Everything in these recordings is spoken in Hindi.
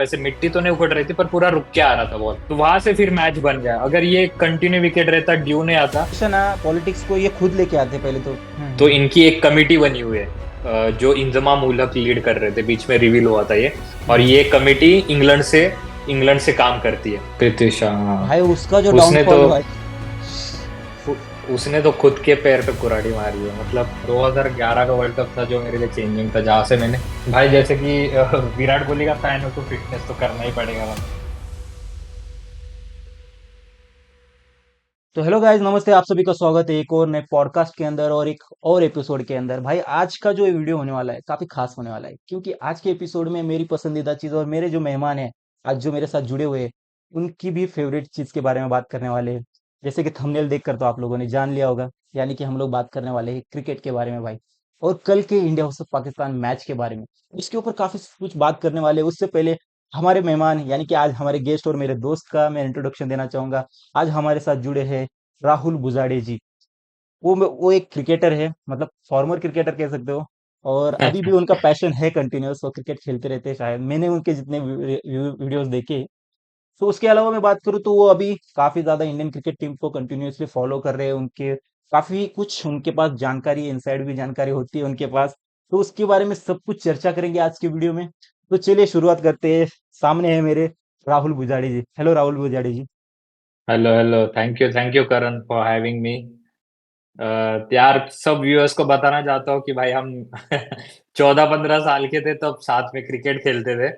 वैसे मिट्टी तो नहीं उखड़ रही थी पर पूरा रुक के आ रहा था बॉल, तो वहां से फिर मैच बन गया। अगर ये कंटिन्यू विकेट रहता, ड्यू नहीं आता, ना पॉलिटिक्स को ये खुद लेके आते पहले तो। तो इनकी एक कमेटी बनी हुई है जो इंजमाम उल हक लीड कर रहे थे, बीच में रिवील हुआ था ये। और ये कमेटी इंग्लैंड से काम करती है। पृथ्वी शा, हाँ। भाई उसका जो उसने डाउनफॉल तो हुआ है। उसने तो खुद के पैर पे कुल्हाड़ी मारी है। मतलब 2011 का वर्ल्ड कप था जो मेरे लिए चेंजिंग था, जहां से मैंने भाई जैसे कि विराट कोहली का फैन हो तो फिटनेस तो करना ही पड़ेगा भाई। तो हेलो गाइस, नमस्ते। आप सभी का स्वागत है एक और नए पॉडकास्ट के अंदर और एक और एपिसोड के अंदर। भाई आज का जो ये वीडियो होने वाला है काफी खास होने वाला है, क्योंकि आज के एपिसोड में मेरी पसंदीदा चीज और मेरे जो मेहमान हैं आज जो मेरे साथ जुड़े हुए हैं उनकी भी फेवरेट चीज के बारे में बात करने वाले हैं। जैसे कि थंबनेल देखकर तो आप लोगों ने जान लिया होगा, यानी कि हम लोग बात करने वाले हैं क्रिकेट के बारे में भाई। और कल के इंडिया वर्सेस पाकिस्तान मैच के बारे में, उसके ऊपर काफी कुछ बात करने वाले हैं। उससे पहले हमारे मेहमान यानी कि आज हमारे गेस्ट और मेरे दोस्त का मैं इंट्रोडक्शन देना चाहूंगा। आज हमारे साथ जुड़े हैं राहुल बुजाड़े जी। वो एक क्रिकेटर है, मतलब फॉर्मर क्रिकेटर कह सकते हो। और अभी भी उनका पैशन है कंटिन्यूअस, वो क्रिकेट खेलते रहते हैं। शायद मैंने उनके जितने वीडियोस देखे। तो उसके अलावा मैं बात करूँ तो वो अभी काफी ज्यादा इंडियन क्रिकेट टीम को कंटिन्यूअसली फॉलो कर रहे हैं। उनके काफी कुछ उनके पास जानकारी, इनसाइड भी जानकारी होती है उनके पास। तो उसके बारे में सब कुछ चर्चा करेंगे आज की वीडियो में। तो चलिए शुरुआत करते हैं। सामने है मेरे Rahul Bujadi ji. Hello Rahul Bujadi ji. Hello hello, thank you Karan for having me. यार, सब व्यूअर्स को बताना चाहता हूँ कि भाई हम 14-15 साल के थे तब साथ में क्रिकेट खेलते थे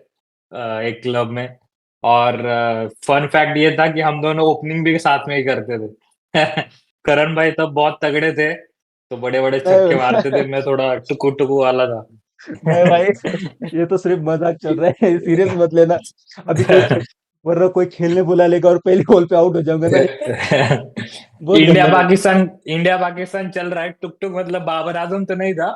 एक क्लब में। और फन फैक्ट ये था कि हम दोनों ओपनिंग भी साथ में ही करते थे। करण भाई तब बहुत तगड़े थे, तो बड़े बड़े छक्के मारते थे, मैं थोड़ा टुकू टुकू वाला था। नहीं भाई, ये तो सिर्फ मजाक चल रहा है, सीरियस मत लेना। अभी वरना कोई खेलने बुला लेगा और पहले बॉल पे आउट हो जाऊंगा ना। बहुत इंडिया गंदा लग। पाकिस्तान इंडिया पाकिस्तान चल रहा है, टुक टुक मतलब बाबर आजम तो नहीं था,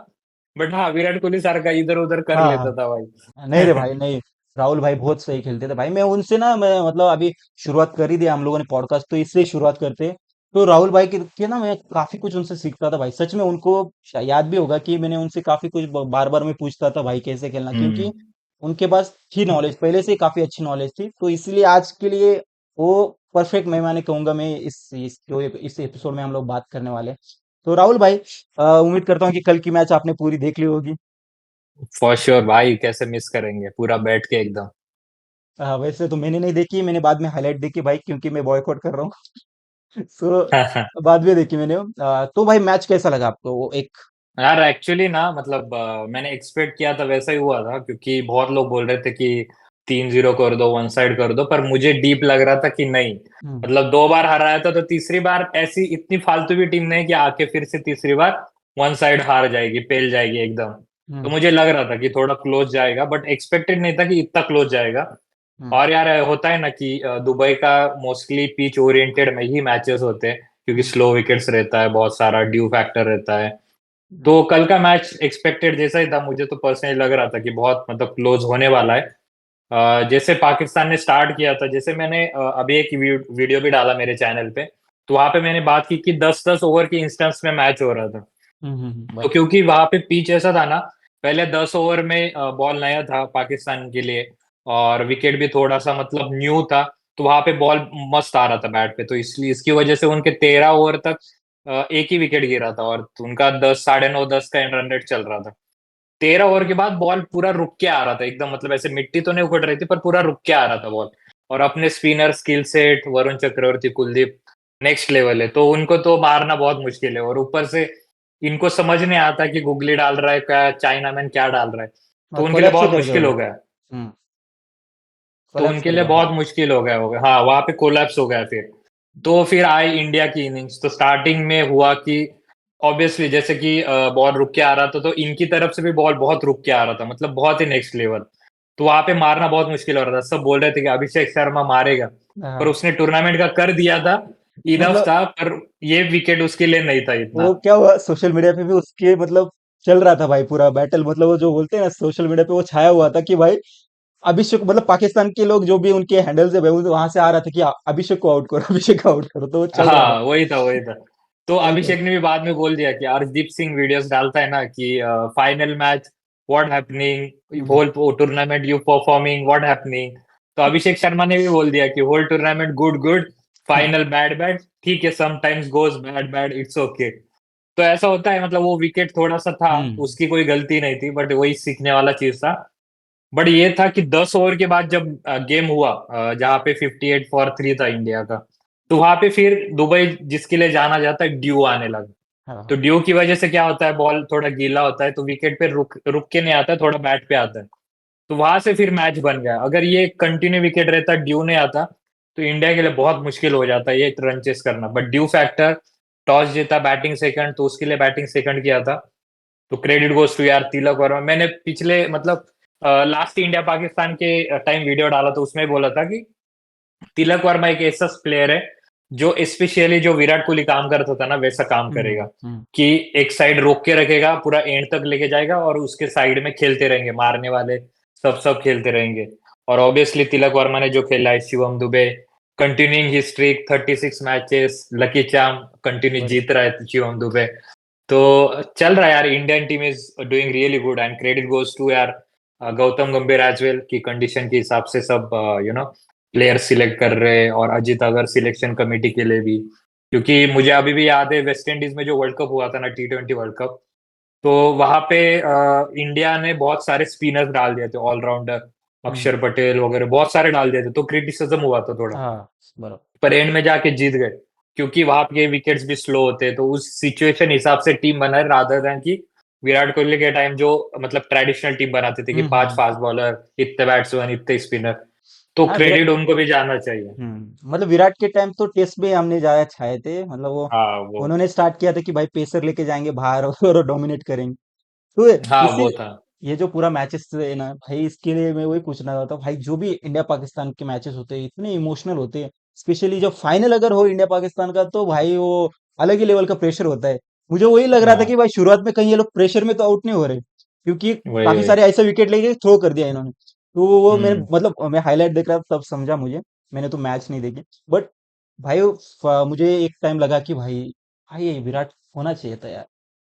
बट हाँ विराट कोहली सर का इधर उधर कर हाँ लेता था हाँ, नहीं रे भाई। भाई नहीं। राहुल भाई बहुत सही खेलते थे भाई। मैं उनसे ना, मैं मतलब अभी शुरुआत कर ही दिया हम लोगों ने पॉडकास्ट, तो इससे ही शुरुआत करते हैं। तो राहुल भाई के ना मैं काफी कुछ उनसे सीखता था भाई। सच में उनको याद भी होगा कि मैंने उनसे काफी कुछ बार बार मैं पूछता था भाई कैसे खेलना, हम्म। क्योंकि उनके पास थी नॉलेज, पहले से ही काफी अच्छी नॉलेज थी। तो इसलिए आज के लिए वो परफेक्ट मेहमान कहूंगा मैं। इस एपिसोड में हम लोग बात करने वाले हैं। तो राहुल भाई, उम्मीद करता हूँ कि कल की मैच आपने पूरी देख ली होगी। फॉर श्योर भाई, कैसे मिस करेंगे, पूरा बैठ के एकदम। वैसे तो मैंने नहीं देखी, मैंने बाद में हाईलाइट देखी भाई, क्योंकि मैं बॉयकॉट कर रहा हूँ। सो बाद में देखी मैंने। तो भाई मैच कैसा लगा आपको वो एक। यार एक्चुअली ना, मतलब मैंने एक्सपेक्ट किया था वैसा ही हुआ था, क्योंकि बहुत लोग बोल रहे थे कि 3-0 कर दो, वन साइड कर दो, पर मुझे डीप लग रहा था कि नहीं। हम्म। मतलब 2 बार हराया था, तो तीसरी बार ऐसी इतनी फालतू भी टीम नहीं कि आके फिर से तीसरी बार वन साइड हार जाएगी, पेल जाएगी एकदम। तो हम्म। मुझे लग रहा था कि थोड़ा क्लोज जाएगा, बट एक्सपेक्टेड नहीं था कि इतना क्लोज जाएगा। हम्म। और यार होता है ना कि दुबई का मोस्टली पिच ओरिएंटेड में ही मैचेस होते हैं, क्योंकि स्लो विकेट्स रहता है, बहुत सारा ड्यू फैक्टर रहता है। हम्म। तो कल का मैच एक्सपेक्टेड जैसा ही था, मुझे तो पर्सनली लग रहा था कि बहुत मतलब क्लोज होने वाला है। जैसे पाकिस्तान ने स्टार्ट किया था, जैसे मैंने अभी एक वीडियो भी डाला मेरे चैनल पे, तो वहां पे मैंने बात की कि 10-10 ओवर के इंस्टेंस में मैच हो रहा था। तो भाई। क्योंकि वहां पे पिच ऐसा था ना, पहले 10 ओवर में बॉल नया था पाकिस्तान के लिए, और विकेट भी थोड़ा सा मतलब न्यू था, तो वहां पे बॉल मस्त आ रहा था बैट पे, तो इसलिए इसकी वजह से उनके 13 ओवर तक एक ही विकेट गिरा था, और उनका 10, 9:30 का रन रेट चल रहा था। 13 ओवर के बाद बॉल पूरा रुक के आ रहा था एकदम, मतलब ऐसे मिट्टी तो नहीं उखड़ रही थी पर पूरा रुक के आ रहा था बॉल। और अपने spinner skill set Varun Chakravarthy, Kuldeep next level है, तो उनको तो मारना बहुत मुश्किल है। और ऊपर से इनको समझ नहीं आता कि गुगली डाल रहा है क्या, चाइना मैन क्या डाल रहा है, तो उनके लिए कोलैप्स ही बहुत कर गए वो मुश्किल हो लोग। गया। हम्म। तो कोलैप्स उनके कर लिए गए भाई। बहुत मुश्किल हो गया, हाँ वहां पे कोलैप्स हो गया फिर। तो फिर आई इंडिया की इनिंग्स, तो स्टार्टिंग में हुआ कि ऑब्वियसली जैसे कि बॉल रुक के आ रहा था, तो इनकी तरफ से भी बॉल बहुत रुक के आ रहा था, मतलब बहुत ही नेक्स्ट लेवल। तो वहां पे मारना बहुत मुश्किल हो रहा था, सब बोल रहे थे कि अभिषेक शर्मा मारेगा, पर हाँ, उसने टूर्नामेंट का कर दिया था, इनफ मतलब था, पर ये विकेट उसके लिए नहीं था इतना। वो क्या हुआ, सोशल मीडिया पे भी उसके मतलब चल रहा था भाई पूरा बैटल। मतलब वो जो बोलते हैं ना, सोशल मीडिया पे वो छाया हुआ था कि भाई अभिषेक, मतलब पाकिस्तान के लोग जो भी उनके हैंडल से भाई वहां से आ रहा था कि अभिषेक को आउट करो, अभिषेक को आउट करो, तो वो चल रहा था। हाँ वही था। तो वही तो। अभिषेक ने भी बाद में बोल दिया कि अर्शदीप सिंह वीडियोस डालता है ना कि final match what happening, hmm, whole tournament you performing, what happening. तो अभिषेक शर्मा ने भी बोल दिया कि whole tournament good good, final bad bad, ठीक है, sometimes goes bad bad, it's okay. तो ऐसा होता है, मतलब वो विकेट थोड़ा सा था, हम्म, उसकी कोई गलती नहीं थी, बट वही सीखने वाला चीज था। बट ये था कि 10 ओवर के बाद जब गेम हुआ, जहाँ पे 58 फॉर 3 था इंडिया का, तो वहां पे फिर दुबई जिसके लिए जाना जाता है, ड्यू आने लगा। हाँ, तो हाँ, ड्यू की वजह से क्या होता है, बॉल थोड़ा गीला होता है, तो विकेट पे रुक रुक के नहीं आता है, थोड़ा बैट पे आता है। तो वहां से फिर मैच बन गया। अगर ये कंटिन्यू विकेट रहता, ड्यू नहीं आता, तो इंडिया के लिए बहुत मुश्किल हो जाता है ये रन चेस करना। बट ड्यू फैक्टर, टॉस जीता, बैटिंग सेकंड, तो उसके लिए बैटिंग सेकंड किया था। तो क्रेडिट गोज टू यार तिलक वर्मा। मैंने पिछले मतलब लास्ट इंडिया पाकिस्तान के टाइम वीडियो डाला, तो उसमें बोला था कि तिलक वर्मा एक ऐसा प्लेयर है जो स्पेशली जो विराट कोहली काम करता था ना, वैसा काम करेगा। हम्म, हम्म, कि एक साइड रोक के रखेगा, पूरा एंड तक लेके जाएगा, और उसके साइड में खेलते रहेंगे, मारने वाले सब सब खेलते रहेंगे। और ऑब्वियसली तिलक वर्मा ने जो खेला है, Shivam Dubey continuing his streak, 36 matches, lucky charm continue बड़े, जीत रहा है शिवम दुबे। तो चल रहा है यार, Indian team is doing really good, and credit goes to यार गौतम गंभीर एज वेल, की कंडीशन के हिसाब से सब प्लेयर सिलेक्ट कर रहे हैं, और अजीत अगर सिलेक्शन कमेटी के लिए भी। क्योंकि मुझे अभी भी याद है, वेस्ट इंडीज में जो वर्ल्ड कप हुआ था ना, T20 वर्ल्ड कप, तो वहां पे इंडिया ने बहुत सारे स्पिनर्स डाल दिए थे, ऑलराउंडर, हम्म, अक्षर पटेल वगैरह बहुत सारे डाल दिए थे, तो क्रिटिसिज्म हुआ था थोड़ा। हाँ, बराबर, पर एंड में जाके जीत गए, क्योंकि वहां के विकेट्स भी स्लो होते हैं, तो उस सिचुएशन हिसाब से टीम बनाए, रादर देन कि विराट कोहली के टाइम जो मतलब ट्रेडिशनल टीम बनाते थे कि पांच हम्म, फास्ट बॉलर, इतने बैट्समैन, इतने स्पिनर। तो हाँ, विराट, क्रेडिट उनको भी जाना चाहिए। मतलब विराट के टाइम तो टेस्ट में हमने ज्यादा छाए थे, मतलब वो हाँ वो उन्होंने स्टार्ट किया था कि भाई पेसर लेके जाएंगे बाहर और डोमिनेट करेंगे। तो हाँ इसी वो था। ये जो पूरा मैचेस है ना भाई, इसके लिए मैं वही पूछना चाहता हूँ भाई, जो भी इंडिया पाकिस्तान के मैचेस होते हैं इतने इमोशनल होते हैं, स्पेशली जब फाइनल अगर हो इंडिया पाकिस्तान का, तो भाई वो अलग ही लेवल का प्रेशर होता है। मुझे वही लग रहा था कि हाँ भाई शुरुआत में कहीं ये लोग प्रेशर में तो आउट नहीं हो रहे, क्योंकि वही काफी वही। सारे ऐसे विकेट लेके थ्रो कर दिया इन्होंने। तो वो मैंने हम्म। मतलब मैं हाईलाइट देख रहा था तब समझा मुझे, मैंने तो मैच नहीं देखी। बट भाई मुझे एक टाइम लगा कि भाई भाई ये विराट होना चाहिए था यार,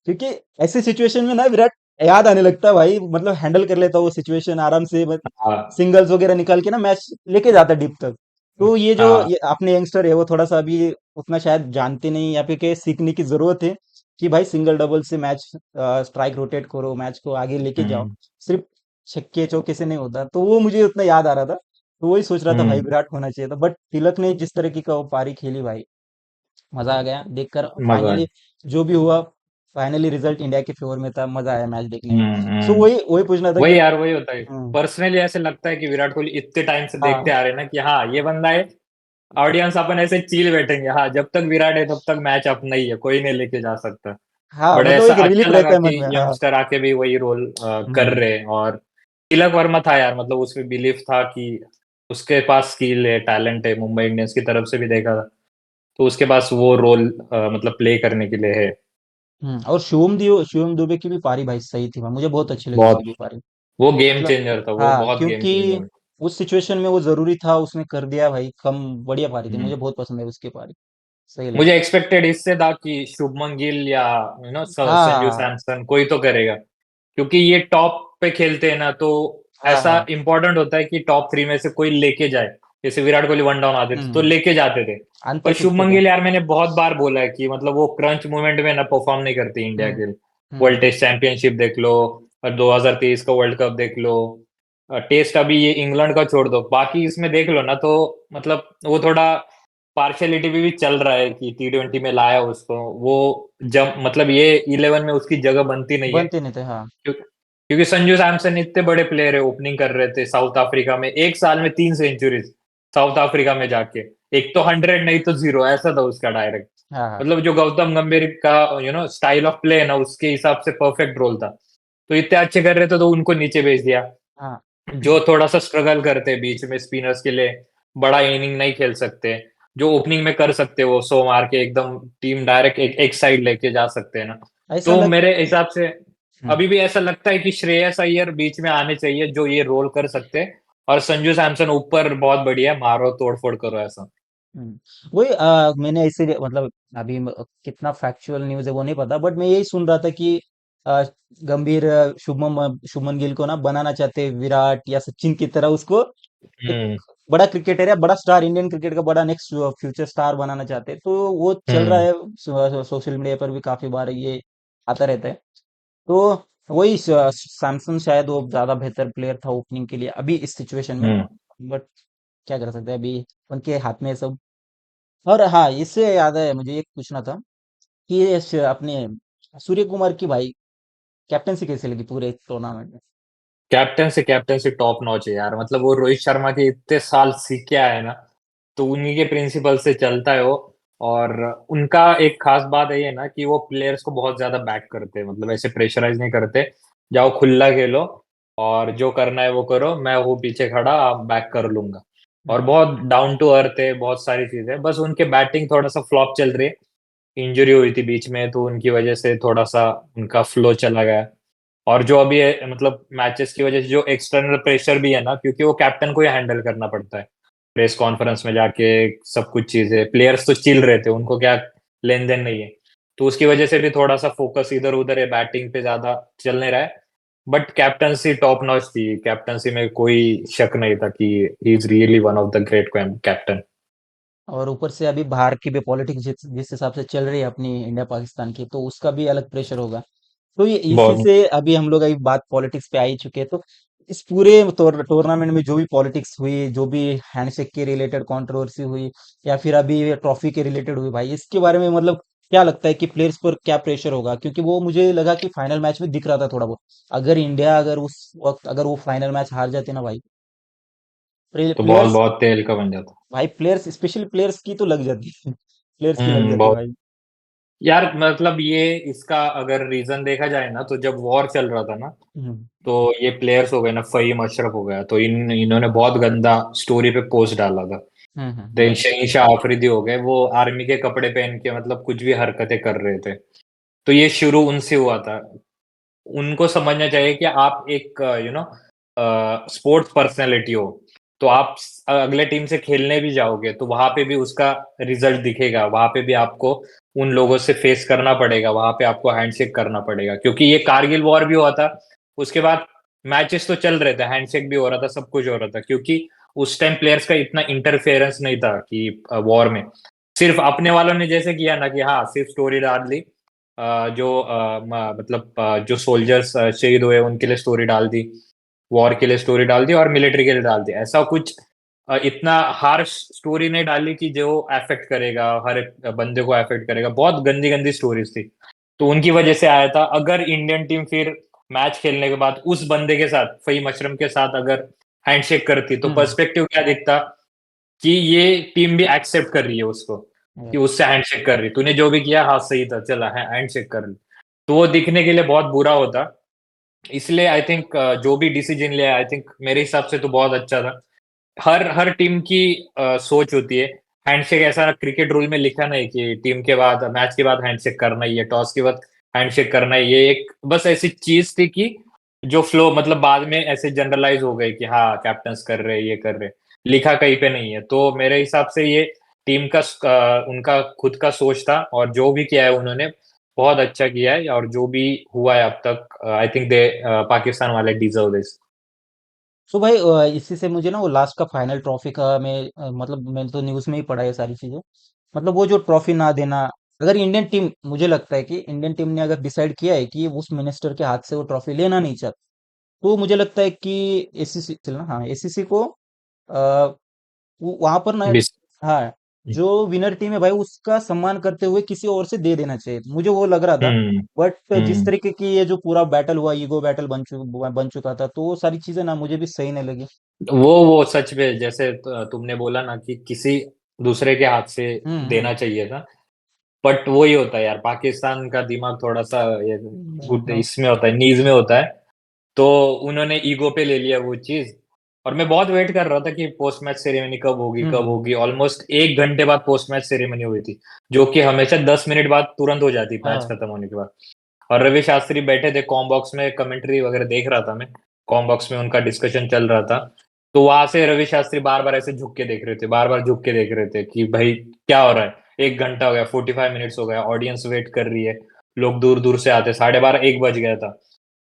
क्योंकि ऐसे सिचुएशन में ना विराट याद आने लगता है भाई, मतलब हैंडल कर लेता है वो सिचुएशन आराम से, हाँ सिंगल्स वगैरह निकाल के ना मैच लेके जाता है डीप तक। तो ये जो हाँ। ये अपने यंगस्टर है वो थोड़ा सा अभी उतना शायद जानते नहीं, या फिर के सीखने की जरूरत है कि भाई सिंगल डबल से मैच स्ट्राइक रोटेट करो, मैच को आगे लेके जाओ, हम्म सिर्फ छक्के चौके से नहीं होता। तो वो मुझे उतना याद आ रहा था, तो वही सोच रहा था भाई हम्म। विराट होना चाहिए था। बट तिलक ने जिस तरीके का वो पारी खेली भाई, मजा आ गया देखकर मजा। फाइनली। जो भी हुआ, फाइनली रिजल्ट इंडिया के फेवर में था, मजा आया मैच देखने में। सो हम्म। वही वही पूछना था कि वही यार, वही होता है। हम्म, पर्सनली ऐसे लगता है कि विराट कोहली इतने टाइम से देखते हाँ, आ रहे हैं ना, कि हाँ ये बंदा है। ऑडियंस अपन ऐसे चील बैठेंगे, हाँ जब तक विराट है तब तक मैच अपना ही है, कोई नहीं लेके जा सकता। हाँ, बट मतलब ऐसा एक अच्छा रिलीफ लगा रहता है मन कि में, हाँ। यंगस्टर आके भी वही रोल कर हम्म, रहे हैं। और तिलक वर्मा था यार, मतलब उसमें बिलीफ था कि उसके पास स्किल है, टैलेंट है, मुंबई इंडियंस की तरफ से भी देखा था, तो उसके पास वो रोल मतलब प्ले करने के लिए है। और शिवम दुबे की भी पारी भाई सही थी भाई, मुझे बहुत अच्छी लगी उसकी बहुत। भी पारी। वो गेम मतलब चेंजर था, वो हाँ, बहुत गेम क्योंकि चेंजर। उस सिचुएशन में वो जरूरी था, उसने कर दिया भाई, कम बढ़िया पारी थी, हम्म। मुझे बहुत पसंद है उसकी पारी, सही लगी। मुझे एक्सपेक्टेड इससे था कि शुभमन गिल या संजू हाँ, सैमसन कोई तो करेगा, क्योंकि ये टॉप पे खेलते हैं ना, तो हाँ, ऐसा हाँ, इंपॉर्टेंट होता है कि टॉप 3 में से कोई लेके जाए। जैसे विराट कोहली वन डाउन आते थे तो हम्म, लेके जाते थे। पर अंतर टिकते शुभमन थे। गिल यार, मैंने बहुत बार बोला है कि मतलब वो क्रंच मोमेंट में ना परफॉर्म नहीं करती इंडिया हम्म, के लिए। हम्म, वर्ल्ड टेस्ट चैंपियनशिप देख लो, और 2023 का वर्ल्ड कप देख लो, टेस्ट अभी ये इंग्लैंड का छोड़ दो, बाकी इसमें देख लो ना, तो मतलब वो थोड़ा पार्शियलिटी भी चल रहा है कि T20 में लाया उसको। वो जब मतलब ये 11 में उसकी जगह बनती नहीं है। बनते नहीं थे, हाँ। क्योंकि संजू सैमसन इतने बड़े प्लेयर है, ओपनिंग कर रहे थे साउथ अफ्रीका में, एक साल में 3 सेंचुरीज साउथ अफ्रीका में जाके। एक तो 100 नहीं तो 0, ऐसा था उसका डायरेक्ट। हाँ, हाँ, मतलब जो गौतम गंभीर का स्टाइल ऑफ प्ले है ना, उसके हिसाब से परफेक्ट रोल था। तो इतने अच्छे कर रहे थे, तो उनको नीचे भेज दिया। हाँ, जो थोड़ा सा स्ट्रगल करते हैं बीच में, स्पिनर्स के लिए बड़ा इनिंग नहीं खेल सकते, जो ओपनिंग में कर सकते हो 100 मार के एकदम टीम डायरेक्ट एक साइड लेके जा सकते हैं ना। ऐसा तो लग मेरे हिसाब से हम्म, अभी भी ऐसा लगता है कि श्रेयस अय्यर बीच में आने चाहिए, जो ये रोल कर सकते हैं। और संजू सैमसन ऊपर बहुत बढ़िया है, मारो तोड़ फोड़ करो ऐसा। वही मैंने इसीलिए मतलब अभी कितना फैक्चुअल न्यूज़ है वो नहीं पता, बट मैं यही सुन रहा था कि अ, गंभीर, शुभमन गिल को ना बनाना चाहते हैं विराट या सचिन की तरह, उसको एक हम्म। बड़ा क्रिकेटर या बड़ा स्टार, इंडियन क्रिकेट का बड़ा नेक्स्ट फ्यूचर स्टार बनाना चाहते हैं, तो वो चल रहा हम्म। है। सोशल मीडिया पर भी काफी बार ये आता रहता है। तो वही सैमसन शायद वो ज्यादा बेहतर प्लेयर था ओपनिंग के लिए अभी इस सिचुएशन में। हम्म। बट क्या कर सकते हैं, अभी उनके हाथ में है सब। और हाँ, इससे याद है मुझे एक पूछना था कि ये अपने सूर्य कुमार की भाई कैप्टनसी कैसे लगी पूरे टूर्नामेंट में? कैप्टन से टॉप नॉच है यार, मतलब वो रोहित शर्मा के इतने साल सीख के आया है ना, तो उन्हीं के प्रिंसिपल से चलता है वो। और उनका एक खास बात है ये ना कि वो प्लेयर्स को बहुत ज्यादा बैक करते हैं, मतलब ऐसे प्रेशराइज नहीं करते। जाओ खुला खेलो, और जो करना है वो करो, मैं हूँ पीछे खड़ा, आप बैक कर लूंगा। और हम्म। बहुत डाउन टू अर्थ है, बहुत सारी चीजें, बस उनके बैटिंग थोड़ा सा फ्लॉप चल रही है। इंजरी हुई थी बीच में, तो उनकी वजह से थोड़ा सा उनका फ्लो चला गया। और जो अभी मतलब मैचेस की वजह से जो एक्सटर्नल प्रेशर भी है ना, क्योंकि वो कैप्टन को ही हैंडल करना पड़ता है। प्रेस कॉन्फ्रेंस में जाके सब कुछ चीजें, प्लेयर्स तो चिल रहे थे, उनको क्या लेन देन नहीं है। तो उसकी वजह से भी थोड़ा सा फोकस इधर उधर है, बैटिंग पे ज्यादा चल नहीं रहा है। बट कैप्टनसी टॉप नॉच थी, कैप्टनसी में कोई शक नहीं था कि he is really one of the great captain. और ऊपर से अभी बाहर की भी पॉलिटिक्स जिस जिस हिसाब से चल रही है अपनी इंडिया पाकिस्तान की, तो उसका भी अलग प्रेशर होगा। तो ये इसी बहुत। से अभी हम लोग अभी बात पॉलिटिक्स पे आ ही चुके हैं, तो इस पूरे टूर्नामेंट में जो भी पॉलिटिक्स हुई, जो भी हैंडशेक के रिलेटेड कंट्रोवर्सी हुई, या फिर अभी ट्रॉफी के रिलेटेड हुई भाई, इसके बारे में मतलब क्या लगता है कि प्लेयर्स पर क्या प्रेशर होगा? क्योंकि वो मुझे लगा कि फाइनल मैच में दिख रहा था थोड़ा बहुत, अगर इंडिया अगर उस वक्त अगर वो फाइनल मैच हार जाती ना भाई, तो बहुत प्लेयर्स, बहुत तेल का बन जाता। भाई प्लेयर्स स्पेशली प्लेयर्स की तो लग जाती है। प्लेयर्स की लग जाती है बहुत। भाई। यार मतलब ये, इसका अगर रीजन देखा जाए ना, तो जब वॉर चल रहा था ना, हम्म। तो ये प्लेयर्स हो गए ना, फहीम अशरफ हो गया, तो इन्होंने बहुत गंदा स्टोरी पे पोस्ट डाला था। देन हम्म। शहींशाह आफरीदी हो गए, वो आर्मी के कपड़े पहन के मतलब कुछ भी हरकतें कर रहे थे। तो ये शुरू उनसे हुआ था। उनको समझना चाहिए कि आप एक स्पोर्ट्स पर्सनैलिटी हो, तो आप अगले टीम से खेलने भी जाओगे, तो वहां पे भी उसका रिजल्ट दिखेगा, वहां पे भी आपको उन लोगों से फेस करना पड़ेगा, वहां पे आपको हैंडशेक करना पड़ेगा, क्योंकि ये कारगिल वॉर भी हुआ था। उसके बाद मैचेस तो चल रहे थे, हैंडशेक भी हो रहा था, सब कुछ हो रहा था, क्योंकि उस टाइम प्लेयर्स का इतना इंटरफेरेंस नहीं था कि वॉर में। सिर्फ अपने वालों ने जैसे किया ना कि हाँ, सिर्फ स्टोरी डाल दी, जो मतलब जो सोल्जर्स शहीद हुए उनके लिए स्टोरी डाल दी, वॉर के लिए स्टोरी डाल दी, और मिलिट्री के लिए डाल दी। ऐसा कुछ इतना हार्श स्टोरी नहीं डाली कि जो अफेक्ट करेगा, हर एक बंदे को अफेक्ट करेगा। बहुत गंदी गंदी स्टोरीज थी, तो उनकी वजह से आया था। अगर इंडियन टीम फिर मैच खेलने के बाद उस बंदे के साथ, फहीम अशरफ के साथ, अगर हैंडशेक करती, तो हम्म। पर्सपेक्टिव क्या दिखता कि ये टीम भी एक्सेप्ट कर रही है उसको, कि हम्म। उससे हैंडशेक कर रही, तूने जो भी किया हाँ सही था, चला है हैंडशेक कर ली। तो वो दिखने के लिए बहुत बुरा होता। इसलिए आई थिंक जो भी डिसीजन लिया, आई थिंक मेरे हिसाब से तो बहुत अच्छा था। हर हर टीम की सोच होती है। हैंडशेक ऐसा क्रिकेट रूल में लिखा नहीं कि टीम के बाद, मैच के बाद हैंडशेक करना ही है, टॉस के बाद हैंडशेक करना ही, ये एक बस ऐसी चीज थी कि जो फ्लो, मतलब बाद में ऐसे जनरलाइज हो गए कि हाँ कैप्टन्स कर रहे, ये कर रहे, लिखा कहीं पे नहीं है। तो मेरे हिसाब से ये टीम का उनका खुद का सोच था, और जो भी किया है उन्होंने बहुत अच्छा किया है, और जो भी हुआ है अब तक, आई थिंक दे पाकिस्तान वाले डिजर्व दिस। सो भाई, इसी से मुझे ना वो लास्ट का फाइनल ट्रॉफी का मैं मतलब मैंने तो न्यूज़ में ही पढ़ा है सारी चीजें। मतलब वो जो ट्रॉफी ना देना, अगर इंडियन टीम, मुझे लगता है कि इंडियन टीम ने अगर डिसाइड किया है कि उस मिनिस्टर के हाथ से वो ट्रॉफी लेना नहीं चाहता, तो मुझे लगता है कि एसीसी चलना, हाँ एसीसी को वहां पर ना, हाँ, जो विनर टीम है भाई उसका सम्मान करते हुए किसी और से दे देना चाहिए, मुझे वो लग रहा था। हम्म। बट जिस हम्म। तरीके की ये जो पूरा बैटल हुआ, ईगो बैटल बन चुका था, तो वो सारी चीजें ना मुझे भी सही नहीं लगी। वो सच में, जैसे तुमने बोला ना कि किसी दूसरे के हाथ से हम्म। देना चाहिए था। बट वही होता है यार, पाकिस्तान का दिमाग थोड़ा सा ये हाँ। इसमें होता है, नीज में होता है। तो उन्होंने ईगो पे ले लिया वो चीज। और मैं बहुत वेट कर रहा था कि पोस्ट मैच सेरेमनी कब होगी, कब हम्म। होगी। ऑलमोस्ट 1 घंटे बाद पोस्ट मैच सेरेमनी हुई थी, जो कि हमेशा 10 मिनट बाद तुरंत हो जाती मैच हाँ। खत्म होने के बाद। और रवि शास्त्री बैठे थे कॉम बॉक्स में, कमेंट्री वगैरह देख रहा था मैं, कॉम बॉक्स में उनका डिस्कशन चल रहा था। तो वहां से रवि शास्त्री बार बार ऐसे झुक के देख रहे थे, बार बार झुक के देख रहे थे कि भाई क्या हो रहा है। 1 घंटा हो गया, 45 मिनट्स हो गया, ऑडियंस वेट कर रही है, लोग दूर दूर से आते, 12:30 1 बज गया था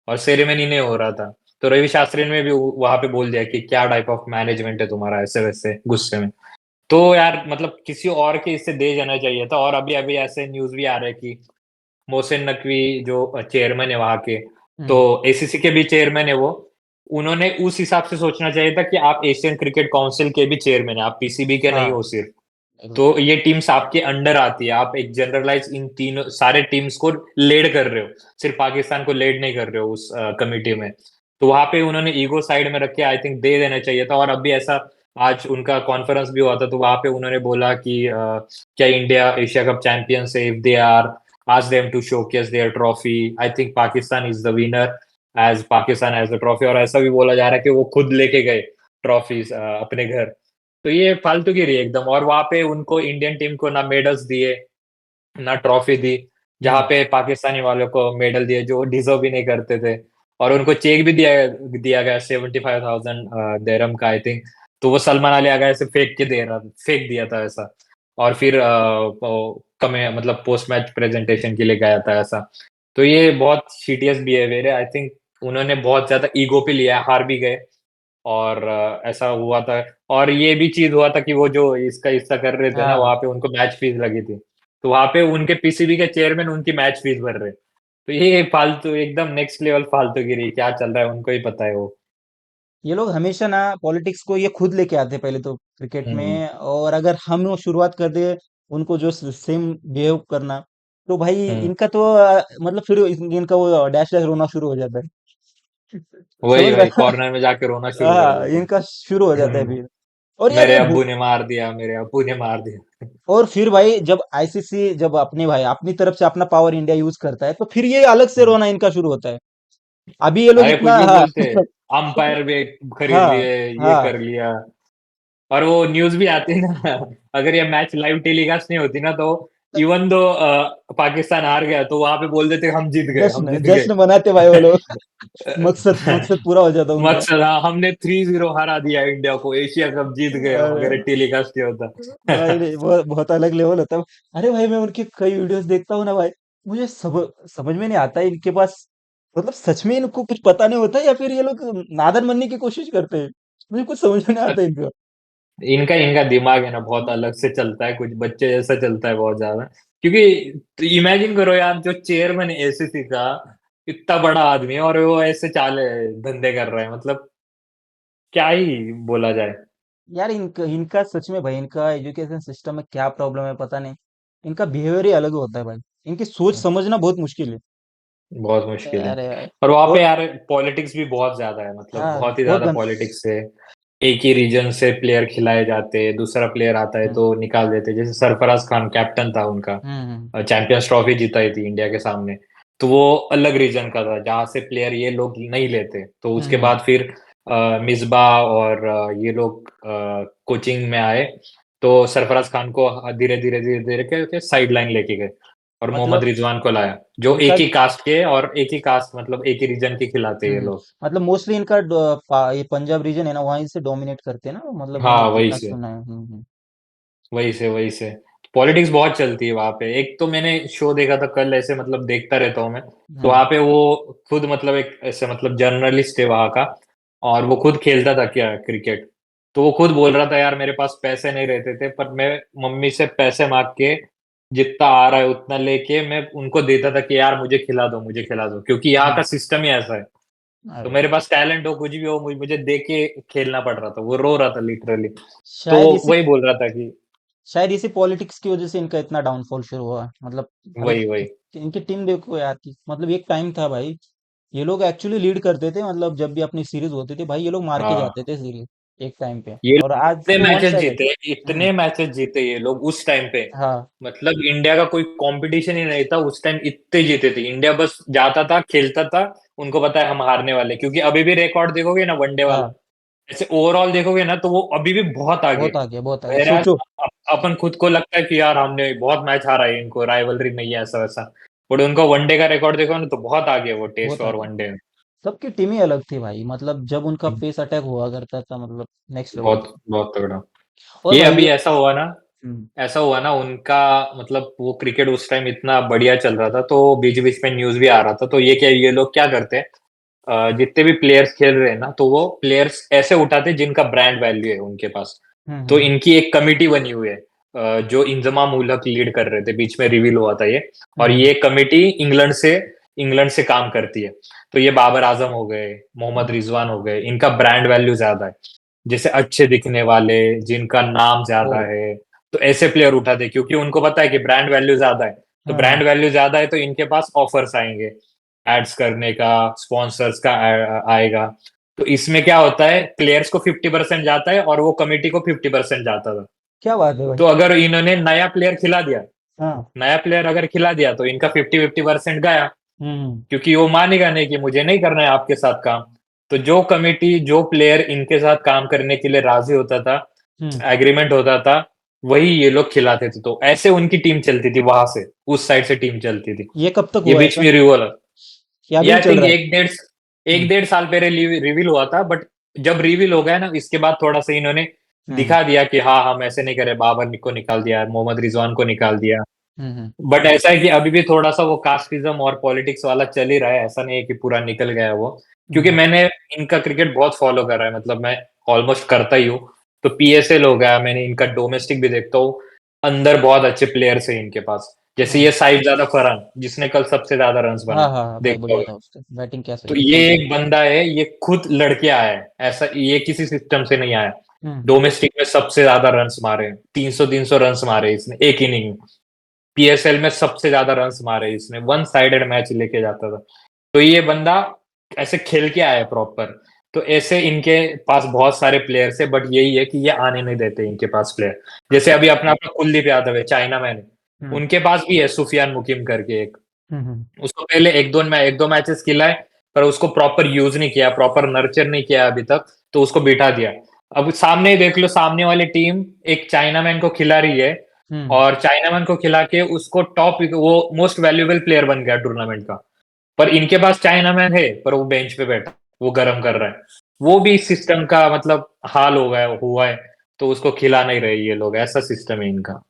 और सेरेमनी नहीं हो रहा था। तो रवि शास्त्री ने भी वहां पे बोल दिया कि क्या टाइप ऑफ मैनेजमेंट है तुम्हारा, ऐसे वैसे गुस्से में। तो यार मतलब किसी और के इससे दे जाना चाहिए था। और अभी अभी ऐसे न्यूज भी आ रहे हैं कि मोहसिन नकवी जो चेयरमैन है वहां के, तो हम्म। एसीसी के भी चेयरमैन है वो, उन्होंने उस हिसाब से सोचना चाहिए था कि आप एशियन क्रिकेट काउंसिल के भी चेयरमैन है, आप पीसीबी के नहीं हाँ। हो सिर्फ। तो एग्जैक्ट। ये टीम्स आपके अंडर आती है, आप एक जनरलाइज इन तीनों सारे टीम्स को लीड कर रहे हो, सिर्फ पाकिस्तान को लीड नहीं कर रहे हो उस कमिटी में। तो वहां पे उन्होंने ईगो साइड में रख के आई थिंक दे देना चाहिए था। और अभी ऐसा आज उनका कॉन्फ्रेंस भी हुआ था, तो वहां पे उन्होंने बोला कि क्या इंडिया एशिया कप चैंपियंस है, if they are ask them to showcase their trophy. I think Pakistan is the winner as Pakistan has the trophy। और ऐसा भी बोला जा रहा है कि वो खुद लेके गए ट्रॉफीज अपने घर। तो ये फालतू की रही एकदम। और वहां पे उनको इंडियन टीम को ना मेडल्स दिए ना ट्रॉफी दी, जहाँ हम्म। पे पाकिस्तानी वालों को मेडल दिए जो डिजर्व भी नहीं करते थे। और उनको चेक भी दिया दिया गया 75,000 dirham का आई थिंक। तो वो सलमान अली आगा ऐसे फेंक दिया था ऐसा। और फिर कमे मतलब पोस्ट मैच प्रेजेंटेशन के लिए गया था ऐसा। तो ये बहुत सीटियस बिहेवियर है आई थिंक। उन्होंने बहुत ज्यादा ईगो पे लिया, हार भी गए। और ऐसा हुआ था। और ये भी चीज हुआ था कि वो जो इसका हिस्सा कर रहे थे ना, हाँ। वहां पे उनको मैच फीस लगी थी। तो वहां पे उनके पीसीबी के चेयरमैन उनकी मैच फीस भर रहे। तो ये फालतू एकदम नेक्स्ट लेवल फालतू गिरी, क्या चल रहा है उनको ही पता है वो। ये लोग हमेशा ना पॉलिटिक्स को ये खुद लेके आते हैं पहले तो क्रिकेट हम्म। में, और अगर हम वो शुरुआत कर दे उनको जो सेम बिहेव करना, तो भाई हम्म। इनका तो मतलब फिर इनका वो डैश डैश रोना शुरू हो जाता है। वही समझ वही रहा है? कॉर्नर में जाके रोना शुरू कर हाँ, देते इनका शुरू हो जाता है हैं। फिर। और यार मेरे ये अब्बू ने मार दिया, मेरे अब्बू ने मार दिया। और फिर भाई जब आईसीसी जब अपने भाई अपनी तरफ से अपना पावर इंडिया यूज करता है, तो फिर ये अलग से हम्म। रोना इनका शुरू होता है। अभी ये लोग अरे कुछ इतना, भी हाँ। बोलते, अंपायर भी खरीद हाँ। लिए, ये हाँ। कर लिया। और वो न्यूज भी आती है ना, अगर ये मैच लाइव टेलीकास्ट नहीं होती ना, तो इवन दो पाकिस्तान हार गया तो वहां पे बोल देते हम जीत गए, हम जश्न जीत गए। जश्न मनाते भाई वो लोग। मकसद मकसद पूरा हो जाता उनका। मकसद, हाँ, हमने 3-0 हरा दिया इंडिया को, एशिया कप जीत गए हम, अरे अगर टेलीकास्ट नहीं होता। भाई, नहीं, बहुत बहुत अलग लेवल होता है। अरे भाई, मैं उनके कई वीडियोस देखता हूँ ना भाई, मुझे समझ में नहीं आता है इनके पास, मतलब सच में इनको कुछ पता नहीं होता है या फिर ये लोग नादन बनने की कोशिश करते हैं। मुझे कुछ समझ में नहीं आता इनका। इनका इनका दिमाग है ना बहुत अलग से चलता है, कुछ बच्चे जैसा चलता है बहुत ज्यादा। क्योंकि इमेजिन करो यार, जो चेयरमैन एसीसी का, इतना बड़ा आदमी है और वो ऐसे चाले धंधे कर रहे हैं, मतलब क्या ही बोला जाए। यार इनका इनका सच में भाई, इनका एजुकेशन सिस्टम में क्या प्रॉब्लम है पता नहीं। इनका बिहेवियर ही अलग होता है भाई। इनकी सोच समझना बहुत मुश्किल है। बहुत मुश्किल है। अरे भाई। और वहां पे और यार पॉलिटिक्स भी बहुत ज्यादा है, मतलब हाँ, बहुत ही बहुत ज्यादा गंद। पॉलिटिक्स है। एक ही रीजन से प्लेयर खिलाए जाते हैं, दूसरा प्लेयर आता है हम्म। तो निकाल देते हैं। जैसे सरफराज खान कैप्टन था उनका, हम्म। चैंपियंस ट्रॉफी जीताई थी इंडिया के सामने। तो वो अलग रीजन का था जहां से प्लेयर ये लोग नहीं लेते। तो उसके हम्म। बाद फिर मिसबा और ये लोग कोचिंग में आए। तो सरफराज खान को धीरे धीरे धीरे धीरे के साइड लाइन लेके गए और मोहम्मद मतलब रिजवान को लाया, जो इनका। एक ही कास्ट के और एक ही कास्ट मतलब एक ही रीजन के खिलाते हैं ये लोग। मतलब मोस्टली इनका ये पंजाब रीजन है ना, वहीं से डोमिनेट करते हैं ना, मतलब मैंने हाँ वही जितना से, सुना है। वही से पॉलिटिक्स बहुत चलती है वहां पे। एक तो मैंने शो देखा था कल, ऐसे मतलब देखता रहता हूँ मैं। तो हम्म। वहां पे वो खुद मतलब एक ऐसे मतलब जर्नलिस्ट है वहां का, और वो खुद खेलता था क्या क्रिकेट। तो वो खुद बोल रहा था यार मेरे पास पैसे नहीं रहते थे, पर मैं मम्मी से पैसे मांग के जितना आ रहा है उतना लेके मैं उनको देता था कि यार मुझे खिला दो, मुझे खिला दो, क्योंकि यहाँ हम्म। का सिस्टम ही ऐसा है। तो अरे मेरे पास टैलेंट हो कुछ भी हो, मुझे दे के खेलना पड़ रहा था। वो रो रहा था लिटरली। तो शायद इसी वही बोल रहा था कि शायद इसी पॉलिटिक्स की वजह से इनका इतना डाउनफॉल शुरू हुआ है। मतलब अभी वही वही। इनकी टीम देखो यार की, मतलब एक टाइम था भाई, ये लोग एक्चुअली लीड करते थे, मतलब जब भी अपनी सीरीज होती थी भाई, ये लोग मार के जाते हाँ, थे सीरीज एक टाइम पे। ये और आज इतने तो वन मैचेस साइडेड। जीते, हम्म। इतने मैचेस जीते ये लोग उस टाइम पे। हाँ। मतलब इंडिया का कोई कंपटीशन ही नहीं था उस टाइम, इतने जीते थे। इंडिया बस जाता था खेलता था, उनको पता है हम हारने वाले, क्योंकि अभी भी रिकॉर्ड देखोगे ना वनडे वाला, हाँ, ऐसे ओवरऑल देखोगे ना, तो वो अभी भी बहुत आगे। बहुत आगे, बहुत आगे, Whereas सोचो। अपन खुद को लगता है कि यार हमने बहुत मैच हारा है, इनको राइवलरी नहीं है ऐसा वैसा। बट उनको वनडे का रिकॉर्ड देखो ना, तो बहुत आगे है वो टेस्ट बहुत और आगे। वनडे में। सबकी टीम ही अलग थी भाई, मतलब जब उनका पेस अटैक हुआ करता था, मतलब नेक्स्ट लेवल। बहुत बहुत तगड़ा। और ये भाई अभी ऐसा हुआ ना, हम्म। ऐसा हुआ ना उनका, मतलब वो क्रिकेट उस टाइम इतना बढ़िया चल रहा था, तो बीच बीच में न्यूज भी आ रहा था। तो ये लोग क्या करते हैं, जितने भी प्लेयर्स खेल रहे हैं ना, तो वो प्लेयर्स ऐसे उठाते हैं जिनका ब्रांड वैल्यू है उनके पास। हम्म। तो इनकी एक कमिटी बनी हुई है, जो इंजमाम उल हक लीड कर रहे थे, बीच में रिवील हुआ था ये। और हम्म। ये कमिटी इंग्लैंड से काम करती है। तो ये बाबर आजम हो गए, मोहम्मद रिजवान हो गए, इनका ब्रांड वैल्यू ज्यादा है। जैसे अच्छे दिखने वाले, जिनका नाम ओ। ज्यादा है, तो ऐसे प्लेयर उठाते, क्योंकि उनको पता है कि ब्रांड वैल्यू ज्यादा है। तो हाँ। ब्रांड वैल्यू ज्यादा है तो इनके पास ऑफर्स आएंगे, एड्स करने का, स्पॉन्सर्स का आएगा। तो इसमें क्या होता है, प्लेयर्स को 50% जाता है और वो कमिटी को 50% जाता था। क्या बात है भाई। तो अगर इन्होंने नया प्लेयर खिला दिया, हाँ। नया प्लेयर अगर खिला दिया, तो इनका 50-50% गया। हम्म। क्योंकि वो मानेगा नहीं कि मुझे नहीं करना है आपके साथ काम। तो जो कमिटी, जो प्लेयर इनके साथ काम करने के लिए राजी होता था, हम्म। एग्रीमेंट होता था, वही ये लोग खिलाते थे। तो ऐसे उनकी टीम चलती थी वहां से, उस साइड से टीम चलती थी। ये कब तक ये हुआ बीच ऐसा? में रिवॉल्व, ये ये अभी भी आई चल थिंक रहा है? एक हम्म। डेढ़ साल पहले रिवील हुआ था। बट जब रिवील हो गया ना, इसके बाद थोड़ा सा इन्होंने हम्म। दिखा दिया कि हाँ, हम ऐसे नहीं करे। बाबर को निकाल दिया, मोहम्मद रिजवान को निकाल दिया। हम्म। बट ऐसा है कि अभी भी थोड़ा सा वो कास्टिज्म और पॉलिटिक्स वाला चल ही रहा है, ऐसा नहीं है कि पूरा निकल गया है वो। क्योंकि हम्म। मैंने इनका क्रिकेट बहुत फॉलो करा है, मतलब मैं ऑलमोस्ट करता ही हूँ। तो पीएसएल हो गया, मैंने इनका डोमेस्टिक भी देखता हूँ। अंदर बहुत अच्छे प्लेयर्स हैं इनके पास। जैसे हाँ ये साहिबजादा फरहान, जिसने कल सबसे ज्यादा रन्स हाँ बनाए, हाँ हाँ भाई, देखते बढ़िया हो। था उसका बैटिंग, क्या तो सही ये एकदम सही। एक बंदा है, ये खुद लड़के आया है, ऐसा ये किसी सिस्टम से नहीं आया। हम्म। डोमेस्टिक में सबसे ज्यादा रन्स मारे, 300-300 रन्स मारे इसने एक इनिंग में। पीएसएल में सबसे ज्यादा रन्स मारे इसने, वन साइडेड मैच लेके जाता था। तो ये बंदा ऐसे खेल के आया है प्रॉपर। तो ऐसे इनके पास बहुत सारे प्लेयर्स है, बट यही है कि ये आने नहीं देते इनके पास प्लेयर। जैसे अभी अपना अपना कुलदीप यादव है, चाइना मैन, हम्म। उनके पास भी है सुफियान मुकीम करके एक। हम्म। उसको पहले एक दो मैचेस खिलाए, पर उसको प्रॉपर यूज नहीं किया, प्रॉपर नर्चर नहीं किया अभी तक। तो उसको बिठा दिया। अब सामने ही देख लो, सामने वाली टीम एक चाइना मैन को खिला रही है, हम्म। और चाइना मैन को खिला के उसको टॉप, वो मोस्ट वैल्यूएबल प्लेयर बन गया टूर्नामेंट का। पर इनके पास चाइना मैन है, पर वो बेंच पे बैठा, वो गर्म कर रहा है। वो भी इस सिस्टम का मतलब हाल हो गया हुआ है। तो उसको खिला नहीं रहे ये लोग, ऐसा सिस्टम है इनका।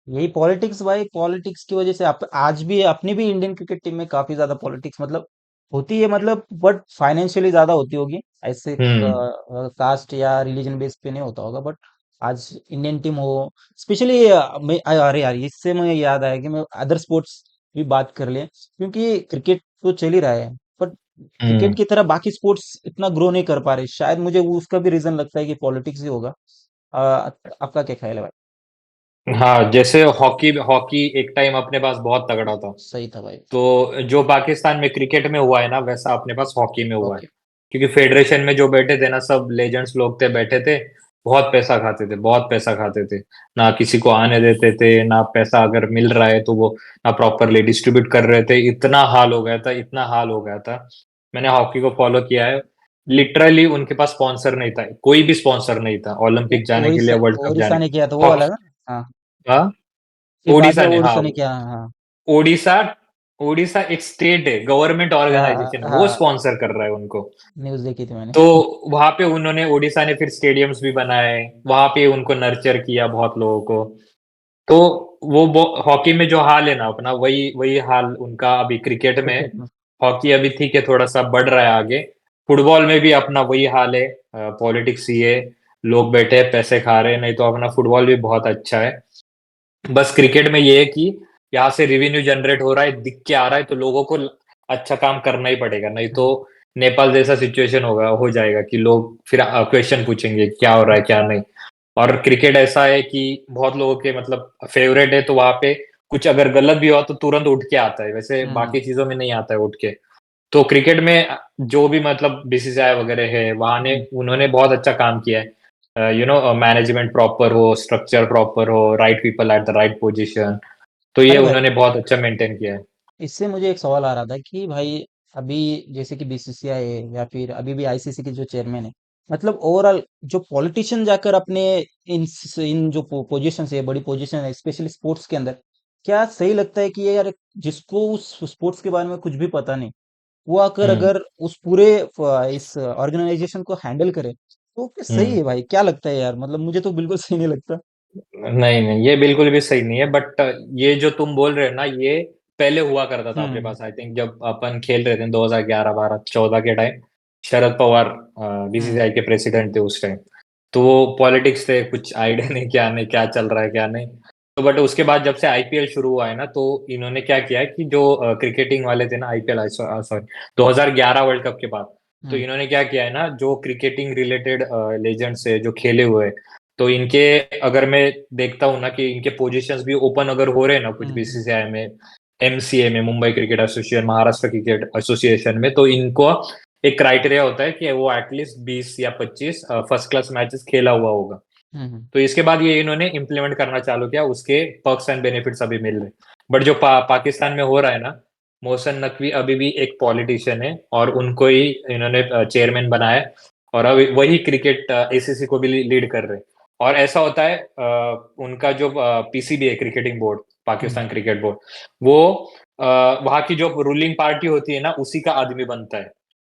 यही पॉलिटिक्स भाई, पॉलिटिक्स की वजह से आज भी अपनी भी इंडियन क्रिकेट टीम में काफी ज्यादा पॉलिटिक्स मतलब होती है, मतलब बट फाइनेंशियली ज्यादा होती होगी। ऐसे हम्म। कास्ट या रिलीजन बेस पे नहीं होता होगा, बट आज इंडियन टीम हो, स्पेशली मैं अरे यार, इससे मुझे याद आया कि मैं अदर स्पोर्ट्स भी बात कर ले, क्योंकि क्रिकेट तो चल ही रहा है, बट क्रिकेट हम्म। की तरह बाकी स्पोर्ट्स इतना ग्रो नहीं कर पा रहे। शायद मुझे उसका भी रीजन लगता है कि पॉलिटिक्स ही होगा। आपका क्या ख्याल है भाई? हाँ, जैसे हॉकी हॉकी एक टाइम अपने पास बहुत तगड़ा था। सही था भाई। तो जो पाकिस्तान में क्रिकेट में हुआ है ना, वैसा अपने पास हॉकी में हुआ है। ओके। क्योंकि फेडरेशन में जो बैठे थे ना, सब लेजेंड्स लोग थे, बैठे थे। बहुत पैसा खाते थे, बहुत पैसा खाते थे। ना किसी को आने देते थे, ना पैसा अगर मिल रहा है तो वो ना प्रॉपरली डिस्ट्रीब्यूट कर रहे थे। इतना हाल हो गया था, इतना हाल हो गया था। मैंने हॉकी को फॉलो किया है। लिटरली उनके पास स्पॉन्सर नहीं था, कोई भी स्पॉन्सर नहीं था ओलंपिक जाने के लिए, ओडिशा, वर्ल्ड कप ओडिशा जाने। ने किया था वो वाला ना? हाँ, हाँ, ये बाद में ओडिशा ने, हाँ। ओडिशा ने किया, हाँ। ओडिशा, ओडिशा एक स्टेट है, गवर्नमेंट हाँ ऑर्गेनाइजेशन है, वो हाँ, स्पॉन्सर कर रहा है उनको। न्यूज देखी थी मैंने। तो वहां पे उन्होंने, ओडिशा ने फिर स्टेडियम्स भी बनाए, वहां पे उनको नर्चर किया बहुत लोगों को। तो वो हॉकी में जो हाल है ना अपना, वही वही हाल उनका अभी क्रिकेट में। क्रिकेट में। हॉकी अभी ठीक है, थोड़ा सा बढ़ रहा है आगे। फुटबॉल में भी अपना वही हाल है, पॉलिटिक्स ही है। लोग बैठे हैं, पैसे खा रहे हैं, नहीं तो अपना फुटबॉल भी बहुत अच्छा है। बस क्रिकेट में ये है कि यहाँ से रेवेन्यू जनरेट हो रहा है, दिख के आ रहा है, तो लोगों को अच्छा काम करना ही पड़ेगा, नहीं तो हम्म। नेपाल जैसा सिचुएशन होगा, हो जाएगा कि लोग फिर क्वेश्चन पूछेंगे क्या हो रहा है क्या नहीं। और क्रिकेट ऐसा है कि बहुत लोगों के मतलब फेवरेट है, तो वहां पे कुछ अगर गलत भी हुआ तो तुरंत उठ के आता है, वैसे हम्म। बाकी चीजों में नहीं आता है उठ के। तो क्रिकेट में जो भी मतलब बीसीसीआई वगैरह है, वहां ने हम्म। उन्होंने बहुत अच्छा काम किया है। मैनेजमेंट प्रॉपर हो, स्ट्रक्चर प्रॉपर हो, right people at the right position. तो ये अरे भाई, उन्होंने बहुत अच्छा मेंटेन किया है। इससे मुझे एक सवाल आ रहा था कि भाई, अभी जैसे कि बीसीसीआई है या फिर अभी भी आईसीसी के जो चेयरमैन है, मतलब ओवरऑल जो पॉलिटिशियन जाकर अपने इन इन जो पोजीशन है, बड़ी पोजीशन है स्पेशली स्पोर्ट्स के अंदर, क्या सही लगता है कि ये यार, जिसको उस स्पोर्ट्स के बारे में कुछ भी पता नहीं, वो आकर हम्म। अगर उस पूरे इस ऑर्गेनाइजेशन को हैंडल करे, तो क्या सही हम्म। है भाई? क्या लगता है यार? मतलब मुझे तो बिल्कुल सही नहीं लगता। नहीं नहीं, ये बिल्कुल भी सही नहीं है, बट ये जो तुम बोल रहे हो ना, ये पहले हुआ करता था अपने हम्म पास। आई थिंक जब अपन खेल रहे थे 2011 12 14 के टाइम, शरद पवार हम्म बीसीसीआई के प्रेसिडेंट थे उस टाइम। तो वो पॉलिटिक्स थे, कुछ आइडिया नहीं क्या चल रहा है क्या नहीं। तो बट उसके बाद जब से आईपीएल शुरू हुआ है ना, तो इन्होंने क्या किया है कि जो क्रिकेटिंग वाले थे ना, आईपीएल सॉरी 2011 वर्ल्ड कप के बाद, तो हम्म इन्होंने क्या किया है ना, जो क्रिकेटिंग रिलेटेड लेजेंड्स है जो खेले हुए हैं, तो इनके, अगर मैं देखता हूँ ना कि इनके पोजीशंस भी ओपन अगर हो रहे हैं ना कुछ हम्म बीसीसीआई में, एमसीए में, Mumbai cricket association, Maharashtra cricket association में, तो इनको एक क्राइटेरिया होता है कि वो एटलीस्ट 20 या 25 फर्स्ट क्लास मैचेस खेला हुआ होगा। हम्म तो इसके बाद ये इन्होंने इम्प्लीमेंट करना चालू किया, उसके पर्क्स एंड बेनिफिट्स अभी मिल रहे। बट जो पाकिस्तान में हो रहा है ना, मोहसन नकवी अभी भी एक पॉलिटिशियन है और उनको ही इन्होंने चेयरमैन बनाया है, और अभी वही क्रिकेट एसीसी को भी लीड कर रहे हैं। और ऐसा होता है, उनका जो पीसीबी है, क्रिकेटिंग बोर्ड, हम्म पाकिस्तान क्रिकेट बोर्ड, वो वहाँ की जो रूलिंग पार्टी होती है ना, उसी का आदमी बनता है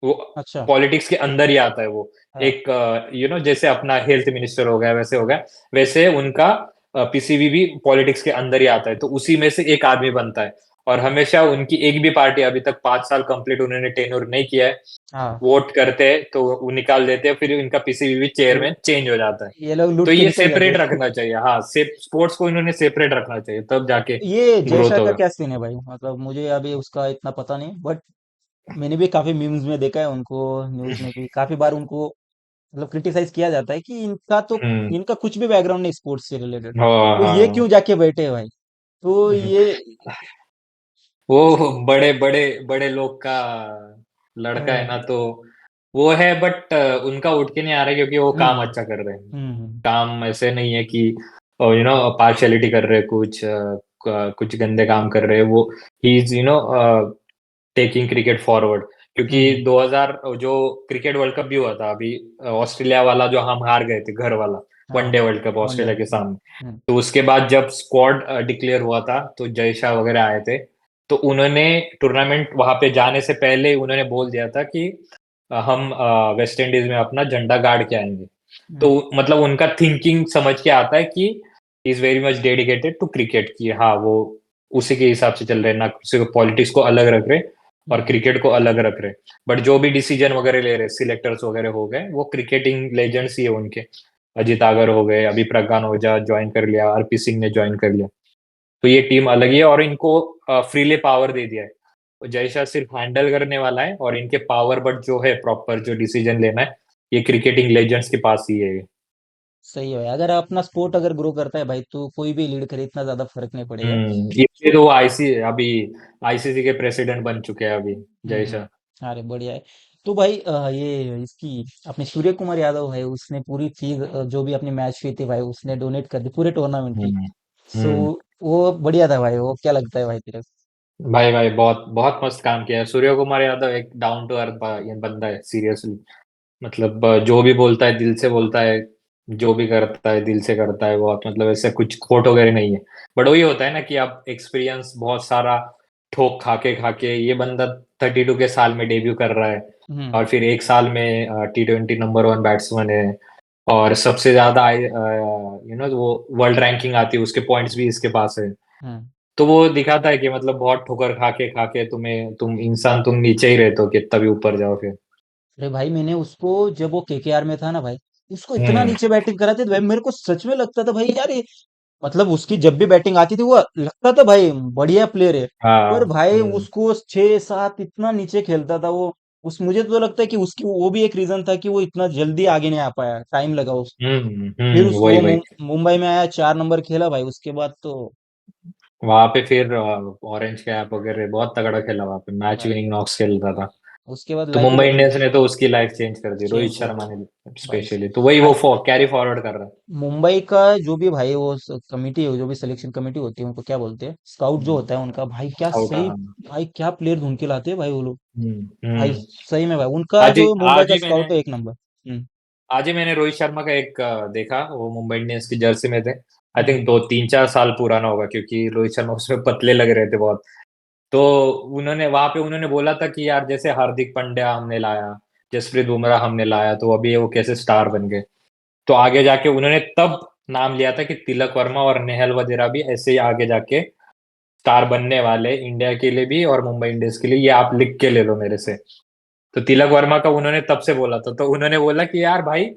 वो। अच्छा। पॉलिटिक्स के अंदर ही आता है वो। हाँ एक जैसे अपना हेल्थ मिनिस्टर हो गया, वैसे हो गया, वैसे उनका पीसीबी भी पॉलिटिक्स के अंदर ही आता है, तो उसी में से एक आदमी बनता है। और हमेशा उनकी एक भी पार्टी, अभी तक 5 साल कंप्लीट उन्होंने टेन्योर नहीं किया है, हाँ। वोट करते हैं तो वो निकाल देते हैं, फिर इनका पीसीबी भी ये चेयरमैन चेंज हो जाता है। ये लोग तो लूट के ये निकल जाते सेपरेट हैं। रखना चाहिए, हाँ, स्पोर्ट्स को इन्होंने सेपरेट रखना चाहिए, तब जाके ये ग्रोथ जयशा का होगा। क्या सीन है भाई? मतलब मुझे अभी उसका इतना पता नहीं, बट मैंने भी काफी मीम्स में देखा है उनको, न्यूज में भी काफी बार उनको मतलब क्रिटिसाइज किया जाता है कि हम्म। इनका कुछ भी बैकग्राउंड नहीं स्पोर्ट्स से रिलेटेड, हाँ तो ये हाँ। क्यों जाके बैठे हैं भाई? तो ये वो बड़े बड़े बड़े लोग का लड़का है हाँ, ना, तो वो है, बट उनका उठ के नहीं आ रहा है, क्योंकि वो काम हम्म अच्छा कर रहे हैं। हम्म काम ऐसे नहीं है कि पार्शियलिटी कर रहे हैं, कुछ कुछ गंदे काम कर रहे हैं वो। He is taking cricket forward. क्योंकि हम्म 2000 जो क्रिकेट वर्ल्ड कप भी हुआ था अभी, ऑस्ट्रेलिया वाला जो हम हार गए थे, घर वाला हाँ। One day world cup one day Australia world के कप। सामने, हम्म तो उसके बाद जब स्क्वाड डिक्लेयर हुआ था, तो जय शाह वगैरह आए थे, तो उन्होंने टूर्नामेंट वहां पे जाने से पहले उन्होंने बोल दिया था कि हम वेस्ट इंडीज में अपना झंडा गाड़ के आएंगे। तो हम्म मतलब उनका थिंकिंग समझ के आता है कि is very much dedicated to cricket, की हाँ वो उसी के हिसाब से चल रहे हैं, ना किसी को पॉलिटिक्स को अलग रख रहे और हम्म क्रिकेट को अलग रख रहे। बट जो भी डिसीजन वगैरह ले रहे, सिलेक्टर्स वगैरह हो गए, वो क्रिकेटिंग लेजेंड्स ही है उनके। अजीत आगर हो गए, अभी प्रज्ञान ओझा ज्वाइन कर लिया, आरपी सिंह ने ज्वाइन कर लिया। तो ये टीम अलग ही है, और इनको फ्रीली पावर दे दिया है। तो जयशाह सिर्फ हैंडल करने वाला है, और इनके पावर बट जो है प्रॉपर जो डिसीजन लेना है, ये क्रिकेटिंग लेजेंड्स के पास ही है। सही है भाई, अगर अपना स्पोर्ट अगर ग्रो करता है भाई तो कोई भी लीड करे, इतना ज्यादा फर्क नहीं पड़ेगा। ये तो अभी आईसीसी के प्रेसिडेंट बन चुके हैं अभी, जयशाह। अरे बढ़िया है। तो भाई ये इसकी अपने सूर्य कुमार यादव है, उसने पूरी चीज जो भी अपनी मैच फी थी भाई उसने डोनेट कर दी पूरे टूर्नामेंट की। हम्म सो हम्म। वो बढ़िया था भाई, वो क्या लगता है भाई तेरे भाई भाई, बहुत बहुत मस्त काम किया है सूर्य कुमार यादव, एक डाउन टू अर्थ बंदा है सीरियसली। मतलब जो भी बोलता है दिल से बोलता है, जो भी करता है दिल से करता है बहुत, मतलब ऐसे कुछ खोट वगैरह नहीं है। बट वही होता है ना कि आप एक्सपीरियंस बहुत सारा ठोक खा के ये बंदा 32 के साल में डेब्यू कर रहा है, को? और फिर एक साल में T20 नंबर 1 बैट्समैन है, और सबसे ज्यादा वो वर्ल्ड रैंकिंग आती है, उसके पॉइंट्स भी इसके पास है। हम्म। तो वो दिखाता है कि मतलब बहुत ठोकर खा के तुम इंसान, तुम नीचे ही रहते हो, कि तभी ऊपर जाओ फिर। अरे भाई मैंने उसको, जब वो केकेआर में था ना भाई, उसको इतना हम्म। नीचे बैटिंग कराते थे भाई, मेरे को सच में लगता था भाई यार ये, मतलब उसकी जब भी बैटिंग आती थी वो लगता था भाई बढ़िया प्लेयर है। पर हाँ। भाई हम्म उसको 6-7 इतना नीचे खेलता था वो। उस मुझे तो लगता है कि उसकी वो भी एक रीजन था कि वो इतना जल्दी आगे नहीं आ पाया, टाइम लगा उसको। फिर वही वो वही। मुंबई में आया, 4 नंबर खेला भाई, उसके बाद तो वहां पे फिर ऑरेंज कैप वगैरह बहुत तगड़ा खेला, वहां पे मैच भाई विनिंग नॉक्स खेलता था। उसके बाद तो लाइफ ही मुंबई बदल इंडियंस ने तो उसकी लाइफ चेंज कर दी, रोहित चेंज कर शर्मा दी ने भाई। स्पेशली, तो वही वो भाई कैरी फॉरवर्ड कर रहा है। मुंबई का जो भी भाई वो कमिटी है, जो भी सिलेक्शन कमेटी होती है, उनको क्या बोलते हैं, स्काउट जो होता है उनका, भाई क्या आउट, सही, हाँ। भाई क्या प्लेयर ढूंढ के लाते हैं भाई वो लोग। भाई हम्म। सही में भाई उनका जो मुंबई आज का ही मैंने स्काउट है, एक नंबर। हम्म रोहित शर्मा का एक देखा, वो मुंबई इंडियंस की जर्सी में थे। आई हम्म थिंक 2 3 4 साल पुराना होगा, क्योंकि रोहित शर्मा उसमें पतले लग रहे थे बहुत। तो उन्होंने वहां पे उन्होंने बोला था कि यार, जैसे हार्दिक पांड्या हमने लाया, जसप्रीत बुमराह हमने लाया, तो अभी वो कैसे स्टार बन गए। तो आगे जाके उन्होंने तब नाम लिया था कि तिलक वर्मा और नेहल वगैरह भी ऐसे ही आगे जाके स्टार बनने वाले, इंडिया के लिए भी और मुंबई इंडियंस के लिए, ये आप लिख के ले लो मेरे से। तो तिलक वर्मा का उन्होंने तब से बोला था, तो उन्होंने बोला कि यार भाई,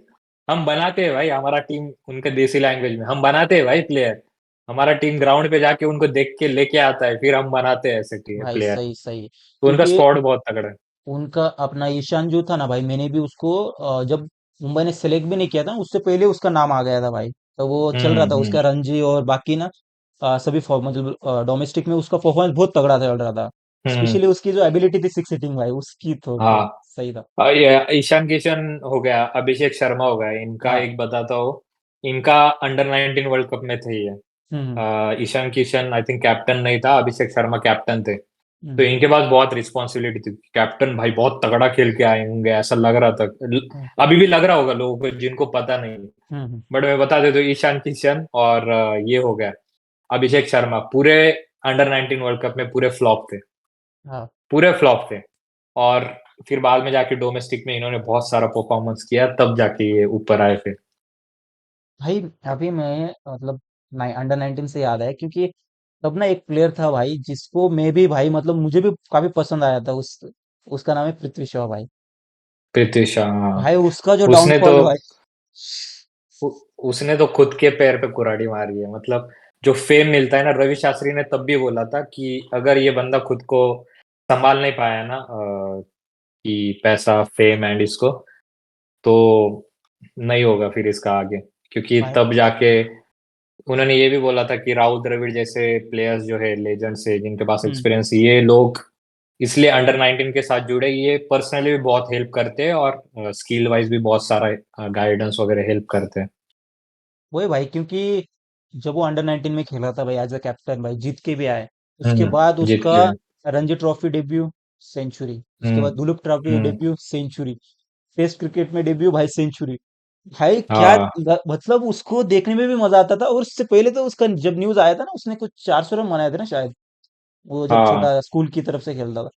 हम बनाते हैं भाई हमारा टीम, उनके देसी लैंग्वेज में, हम बनाते हैं भाई प्लेयर। हमारा टीम ग्राउंड पे जाके उनको देख के लेके आता है, फिर हम बनाते हैं ऐसे भाई प्लेयर। सही सही। तो उनका क्योंकि स्क्वाड बहुत तगड़ा है। उनका अपना ईशान जो था ना भाई, मैंने भी उसको जब मुंबई ने सेलेक्ट भी नहीं किया था उससे पहले उसका नाम आ गया था भाई। तो वो चल रहा था हम्म। उसका रणजी और बाकी ना सभी मतलब डोमेस्टिक में उसका परफॉर्मेंस बहुत तगड़ा चल रहा था। हम्म। स्पेशली उसकी जो एबिलिटी थी सिक्स हिटिंग भाई, उसकी तो भाई हाँ। सही था। ये ईशान किशन हो गया, अभिषेक शर्मा हो गया, इनका हाँ। एक बताता हूँ। इनका अंडर 19 वर्ल्ड कप में थे ये। Hmm Ishan Kishan I think captain नहीं था, अभिषेक शर्मा कैप्टन थे। तो हम्म इनके पास बहुत रिस्पॉन्सिबिलिटी थी, कैप्टन भाई बहुत तगड़ा खेल के आए होंगे ऐसा लग रहा था। हम्म अभी भी लग रहा होगा लोगों को जिनको पता नहीं। हम्म। बट मैं बता देता हूँ, ईशान किशन और ये हो गया अभिषेक शर्मा, पूरे अंडर 19 वर्ल्ड कप में पूरे फ्लॉप थे। हाँ पूरे फ्लॉप थे। और फिर बाद में जाके डोमेस्टिक में इन्होंने बहुत सारा परफॉर्मेंस किया, तब जाके ये ऊपर आए फिर। भाई, अभी मैं मतलब अंडर 19 से याद है, क्योंकि तब ना एक प्लेयर था भाई जिसको मैं भी भाई मतलब मुझे भी काफी पसंद आया था उसका नाम है पृथ्वी शॉ भाई। पृथ्वी शॉ, हाँ। भाई उसका जो उसने तो डाउनफॉल है भाई। उ- उसने तो खुद के पैर पे कुल्हाड़ी मारी है, मतलब जो फेम मिलता है ना, रवि शास्त्री ने तब भी बोला था कि अगर ये बंदा खुद को संभाल नहीं पाया ना, कि पैसा फेम एंड इसको, तो नहीं होगा फिर इसका आगे। क्योंकि भाई तब जाके उन्होंने ये भी बोला था कि राहुल द्रविड़ जैसे प्लेयर्स जो है, लेजेंड्स है जिनके पास हम्म। एक्सपीरियंस, ये लोग इसलिए अंडर 19 के साथ जुड़े, ये पर्सनली भी बहुत हेल्प करते हैं और स्किल वाइज भी बहुत सारा गाइडेंस वगैरह हेल्प करते हैं। वही भाई, क्योंकि जब वो अंडर 19 में खेला था भाई एज अ कैप्टन भाई, जीत के भी आए। उसके बाद जीत उसका के। रणजी ट्रॉफी डेब्यू सेंचुरी, उसके बाद हम्म। दुलीप ट्रॉफी हम्म। डेब्यू सेंचुरी, टेस्ट क्रिकेट में डेब्यू भाई सेंचुरी। भाई क्या हाँ। मतलब उसको देखने में भी मजा आता था। और उससे पहले तो उसका जब न्यूज आया था ना, उसने कुछ 400 रन बनाए थे ना शायद, वो जब हाँ। छोटा स्कूल की तरफ से खेलता था।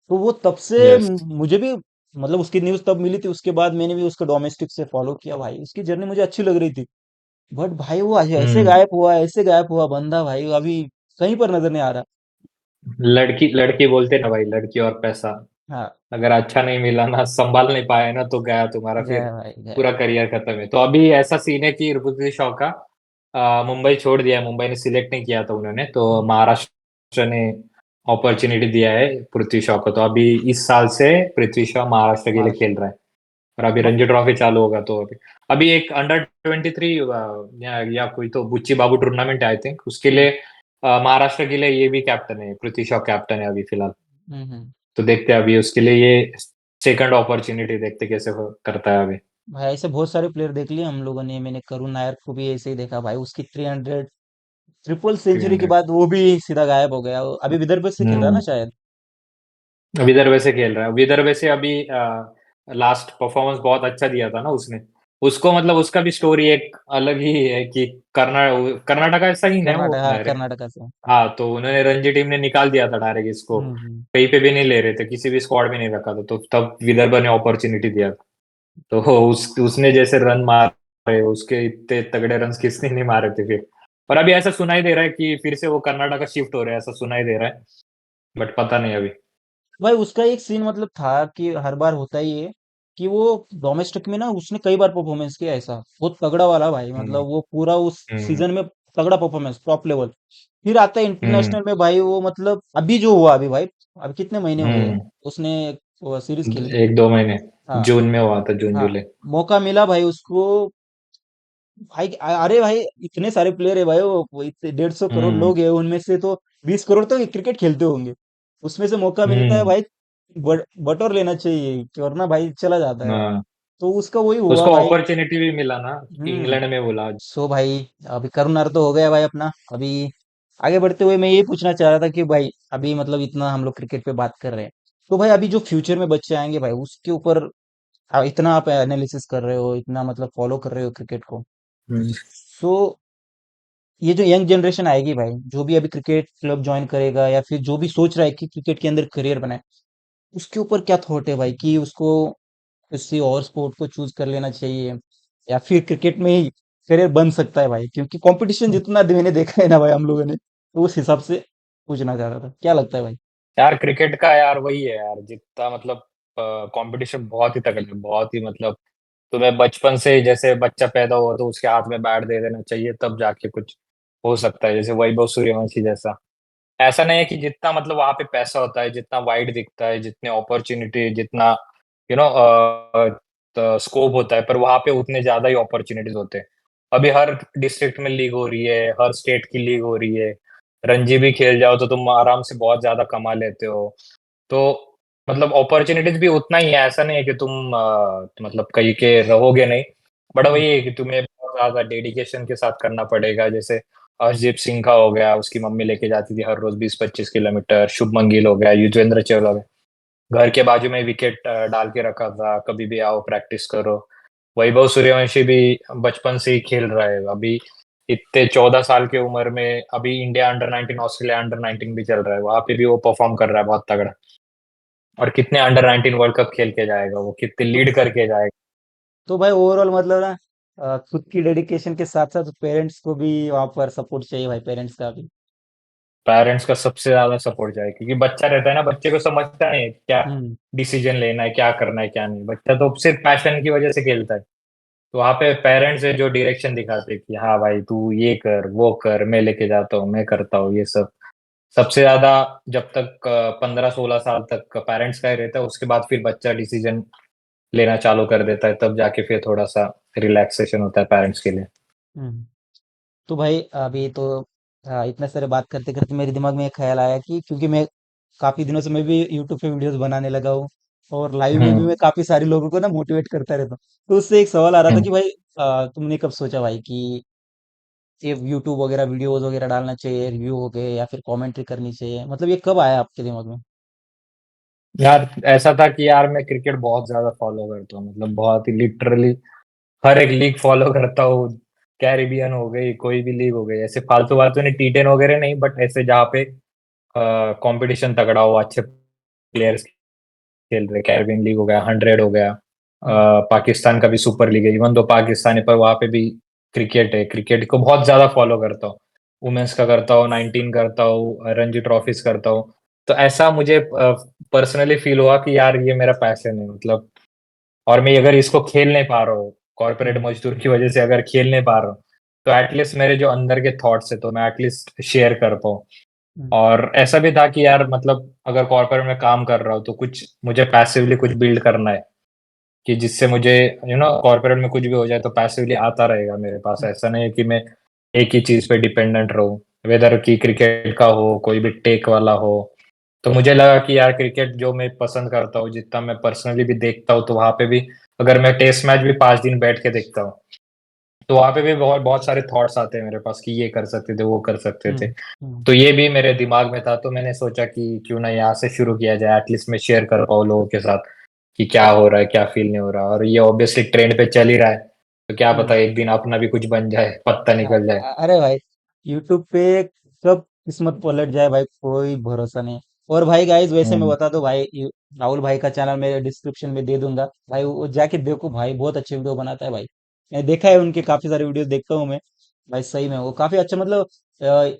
तो वो तब से यस। मुझे भी मतलब उसकी न्यूज तब मिली थी, उसके बाद मैंने भी उसको डोमेस्टिक से फॉलो किया भाई, उसकी जर्नी मुझे अच्छी लग रही थी। बट भाई वो आज हम्म। ऐसे गायब हुआ बंदा भाई, अभी कहीं पर नजर नहीं आ रहा। लड़की लड़की बोलते ना भाई, लड़की और पैसा, हाँ। अगर अच्छा नहीं मिला ना, संभाल नहीं पाया ना, तो गया तुम्हारा फिर, गया भाई गया। पूरा करियर खत्म है। तो अभी ऐसा सीन है कि पृथ्वी शॉ का मुंबई छोड़ दिया है, मुंबई ने सिलेक्ट नहीं किया था उन्होंने, तो महाराष्ट्र ने अपॉर्चुनिटी दिया है पृथ्वी शॉ को। तो अभी इस साल से पृथ्वी शॉ महाराष्ट्र के लिए महाराष्ट्र। खेल रहा है। और अभी ब- रणजी ट्रॉफी चालू होगा, तो अभी अभी एक अंडर 23 या कोई तो बुच्ची बाबू टूर्नामेंट है आई थिंक, उसके हम्म लिए महाराष्ट्र के लिए ये भी कैप्टन है, पृथ्वी शॉ कैप्टन है अभी फिलहाल। हम्म। तो देखते हैं अभी उसके लिए ये सेकंड अपॉर्चुनिटी, देखते कैसे करता है अभी। भाई ऐसे बहुत सारे प्लेयर देख लिए हम लोगों ने, मैंने करुण नायर को भी ऐसे ही देखा भाई, उसकी 300 ट्रिपल थ्री सेंचुरी के हंड्रेड बाद वो भी सीधा गायब हो गया। अभी विदर्भ से खेल रहा है ना हम्म। शायद। विदर्भ से खेल रहा है, विदर्भ से अभी लास्ट परफॉर्मेंस बहुत अच्छा दिया था ना उसने। उसको मतलब उसका भी स्टोरी एक अलग ही है कि कर्नाटका ऐसा ही है वो कर्नाटक, हाँ डायरेक्ट। कर्नाटका से। हाँ, तो उन्होंने रणजी टीम ने निकाल दिया था डायरेक्ट इसको, हम्म। कहीं पे भी नहीं ले रहे थे, किसी भी स्क्वाड में नहीं रखा था, तो तब विदर्भ ने अपॉर्चुनिटी दिया था। तो उसने जैसे रन मारे, उसके इतने तगड़े रन किसने नहीं मारे थे फिर। और अभी ऐसा सुनाई दे रहा है कि फिर से वो कर्नाटका शिफ्ट हो रहा है, ऐसा सुनाई दे रहा है, बट पता नहीं अभी। भाई उसका एक सीन मतलब था कि हर बार होता ही है कि वो डोमेस्टिक में ना उसने कई बार परफॉर्मेंस किया ऐसा बहुत तगड़ा वाला भाई, हम्म। मतलब वो पूरा उस हम्म। सीजन में तगड़ा परफॉर्मेंस टॉप लेवल। फिर आता है हम्म। इंटरनेशनल में भाई, वो मतलब अभी जो हुआ अभी भाई, अभी कितने महीने हुए हम्म। उसने सीरीज खेली थी। 1-2 महीने, हाँ जून में हुआ था, जून हाँ। जुलाई। मौका मिला भाई उसको। भाई अरे भाई इतने सारे प्लेयर है भाई, वो इतने 150 करोड़ हम्म। लोग हैं, उनमें से तो 20 करोड़ तो क्रिकेट खेलते होंगे। उसमें से मौका मिलता है हम्म। भाई, बटोर लेना चाहिए कि, वरना भाई चला जाता है। हाँ, तो उसका वही हुआ उसको भाई। अपॉर्चुनिटी भी मिला ना, हम्म। इंग्लैंड में बोला। सो भाई अभी करुणार तो हो गया भाई अपना। अभी आगे बढ़ते हुए मैं ये पूछना चाह रहा था कि भाई अभी मतलब इतना हम लोग क्रिकेट पे बात कर रहे हैं, तो भाई अभी जो फ्यूचर में बच्चे आएंगे भाई उसके ऊपर इतना आप एनालिसिस कर रहे हो, इतना मतलब फॉलो कर रहे हो क्रिकेट को। हम्म। सो ये जो यंग जनरेशन आएगी भाई, जो भी अभी क्रिकेट क्लब ज्वाइन करेगा या फिर जो भी सोच रहा है कि क्रिकेट के अंदर करियर बनाए, उसके ऊपर क्या थॉट है भाई कि उसको किसी और स्पोर्ट को चूज कर लेना चाहिए या फिर क्रिकेट में ही करियर बन सकता है भाई, क्योंकि कंपटीशन जितना मैंने देखा है ना भाई हम लोगों ने, तो उस हिसाब से पूछना चाह रहा था, क्या लगता है भाई? यार क्रिकेट का यार वही है यार, जितना मतलब कंपटीशन बहुत ही तगड़ा है, बहुत ही मतलब तुम्हें बचपन से ही, जैसे बच्चा पैदा हुआ तो उसके हाथ में बैट दे देना चाहिए तब जाके कुछ हो सकता है, जैसे वैभव सूर्यवंशी जैसा। ऐसा नहीं है कि जितना मतलब वहां पे पैसा होता है, जितना वाइड दिखता है, जितने अपॉर्चुनिटी, जितना यू नो स्कोप होता है, पर वहां पे उतने ज्यादा ही अपॉर्चुनिटीज होते हैं। अभी हर डिस्ट्रिक्ट में लीग हो रही है, हर स्टेट की लीग हो रही है। रणजी भी खेल जाओ तो तुम आराम से बहुत ज्यादा कमा लेते हो। तो मतलब अपॉर्चुनिटीज भी उतना ही है, ऐसा नहीं है कि तुम मतलब कहीं के रहोगे नहीं। बट हम्म। वही है कि तुम्हें बहुत ज्यादा डेडिकेशन के साथ करना पड़ेगा। जैसे अर्शदीप सिंह का हो गया, उसकी मम्मी लेके जाती थी हर रोज 20-25 किलोमीटर। शुभमन गिल हो गया, युजवेंद्र चहल हो गया, घर के बाजू में विकेट डाल के रखा था, कभी भी आओ प्रैक्टिस करो। वैभव सूर्यवंशी भी बचपन से ही खेल रहा है अभी। इतने 14 साल की उम्र में अभी इंडिया अंडर 19, ऑस्ट्रेलिया अंडर 19 भी चल रहा है, वहां पे भी वो परफॉर्म कर रहा है बहुत तगड़ा। और कितने अंडर 19 वर्ल्ड कप खेल के जाएगा वो, कितने तो लीड करके जाएगा। तो भाई ओवरऑल मतलब ना, खुद की डेडिकेशन के साथ साथ पेरेंट्स को भी वहां पर सपोर्ट चाहिए भाई, पेरेंट्स का भी। पेरेंट्स का सबसे ज्यादा सपोर्ट चाहिए, क्योंकि बच्चा रहता है ना, बच्चे को समझता नहीं है क्या हम्म। डिसीजन लेना है, क्या करना है क्या नहीं। बच्चा तो सिर्फ पैशन की वजह से खेलता है। तो वहाँ पे पेरेंट्स है जो डायरेक्शन दिखाते हैं कि हाँ भाई तू ये कर वो कर, मैं लेके जाता हूँ, मैं करता हूँ ये सब। सबसे ज्यादा जब तक 15-16 साल तक पेरेंट्स का ही रहता है, उसके बाद फिर बच्चा डिसीजन लेना चालू कर देता है, तब जाके फिर थोड़ा सा रिलैक्सेशन होता है पेरेंट्स के लिए। हम्म। तो भाई अभी तो इतने सारे बात करते करते मेरे दिमाग में एक ख्याल आया कि क्योंकि मैं काफी दिनों से मैं भी यूट्यूब पे वीडियोस बनाने लगा हूँ, और लाइव में भी हम्म। मैं काफी सारे लोगों को ना मोटिवेट करता रहता हूँ। तो उससे एक सवाल आ रहा था हम्म। कि भाई तुमने कब सोचा भाई कि ये यूट्यूब वगैरह वीडियोस वगैरह डालना चाहिए, रिव्यू हो गए या फिर कमेंट्री करनी चाहिए, मतलब ये कब आया आपके दिमाग में? यार ऐसा था कि यार मैं क्रिकेट बहुत ज्यादा फॉलो करता हूँ, मतलब बहुत ही लिटरली हर एक लीग फॉलो करता हूँ। कैरिबियन हो गई, कोई भी लीग हो गई, ऐसे फालतू फालतू नहीं, T10 वगैरह नहीं, बट ऐसे जहाँ पे कंपटीशन तगड़ा हो, अच्छे प्लेयर्स खेल रहे। कैरिबियन लीग हो गया, 100 हो गया। हम्म। पाकिस्तान का भी सुपर लीग है, इवन दो पाकिस्तान है, पर वहां पे भी क्रिकेट है। क्रिकेट को बहुत ज्यादा फॉलो करता हूँ। वुमेन्स का करता हूँ, 19 करता हूँ, रणजी ट्रॉफीज करता हूँ। तो ऐसा मुझे पर्सनली फील हुआ कि यार ये मेरा पैशन है मतलब। और मैं अगर इसको खेल नहीं पा रहा हूँ, कॉर्पोरेट हम्म। मजदूर की वजह से अगर खेल नहीं पा रहा हूँ, तो एटलीस्ट मेरे जो अंदर के थॉट्स है तो मैं एटलीस्ट शेयर कर पाऊँ। हम्म। और ऐसा भी था कि यार मतलब अगर कॉर्पोरेट में काम कर रहा हूँ तो कुछ मुझे पैसिवली कुछ बिल्ड करना है, कि जिससे मुझे कॉर्पोरेट में कुछ भी हो जाए तो पैसिवली आता रहेगा मेरे पास। ऐसा नहीं है कि मैं एक ही चीज पे डिपेंडेंट रहूं, वेदर की क्रिकेट का हो, कोई भी टेक वाला हो। तो मुझे लगा कि यार क्रिकेट जो मैं पसंद करता हूँ, जितना मैं पर्सनली भी देखता हूँ, तो वहां पे भी अगर मैं टेस्ट मैच भी 5 दिन बैठ के देखता हूँ, तो वहां पे भी बहुत बहुत सारे थॉट्स आते हैं मेरे पास कि ये कर सकते थे, वो कर सकते थे। हम्म। हम्म। तो ये भी मेरे दिमाग में था, तो मैंने सोचा कि क्यों ना यहाँ से शुरू किया जाए, एटलीस्ट मैं शेयर कर पाऊँ लोगों के साथ कि क्या हो रहा है, क्या फील नहीं हो रहा। और ये ऑब्वियसली ट्रेंड पे चल ही रहा है, तो क्या पता हम्म। एक दिन अपना भी कुछ बन जाए, पत्ता निकल जाए। अरे भाई, यूट्यूब पे कब किस्मत पलट जाए भाई, कोई भरोसा नहीं। और भाई गाइस, वैसे मैं हम्म। बता दो भाई, राहुल भाई का चैनल मेरे डिस्क्रिप्शन में दे दूंगा भाई, वो जाके देखो भाई, बहुत अच्छे वीडियो बनाता है भाई। मैं देखा है उनके काफी सारे वीडियोस, देखता हूँ मैं भाई। सही में वो काफी अच्छा, मतलब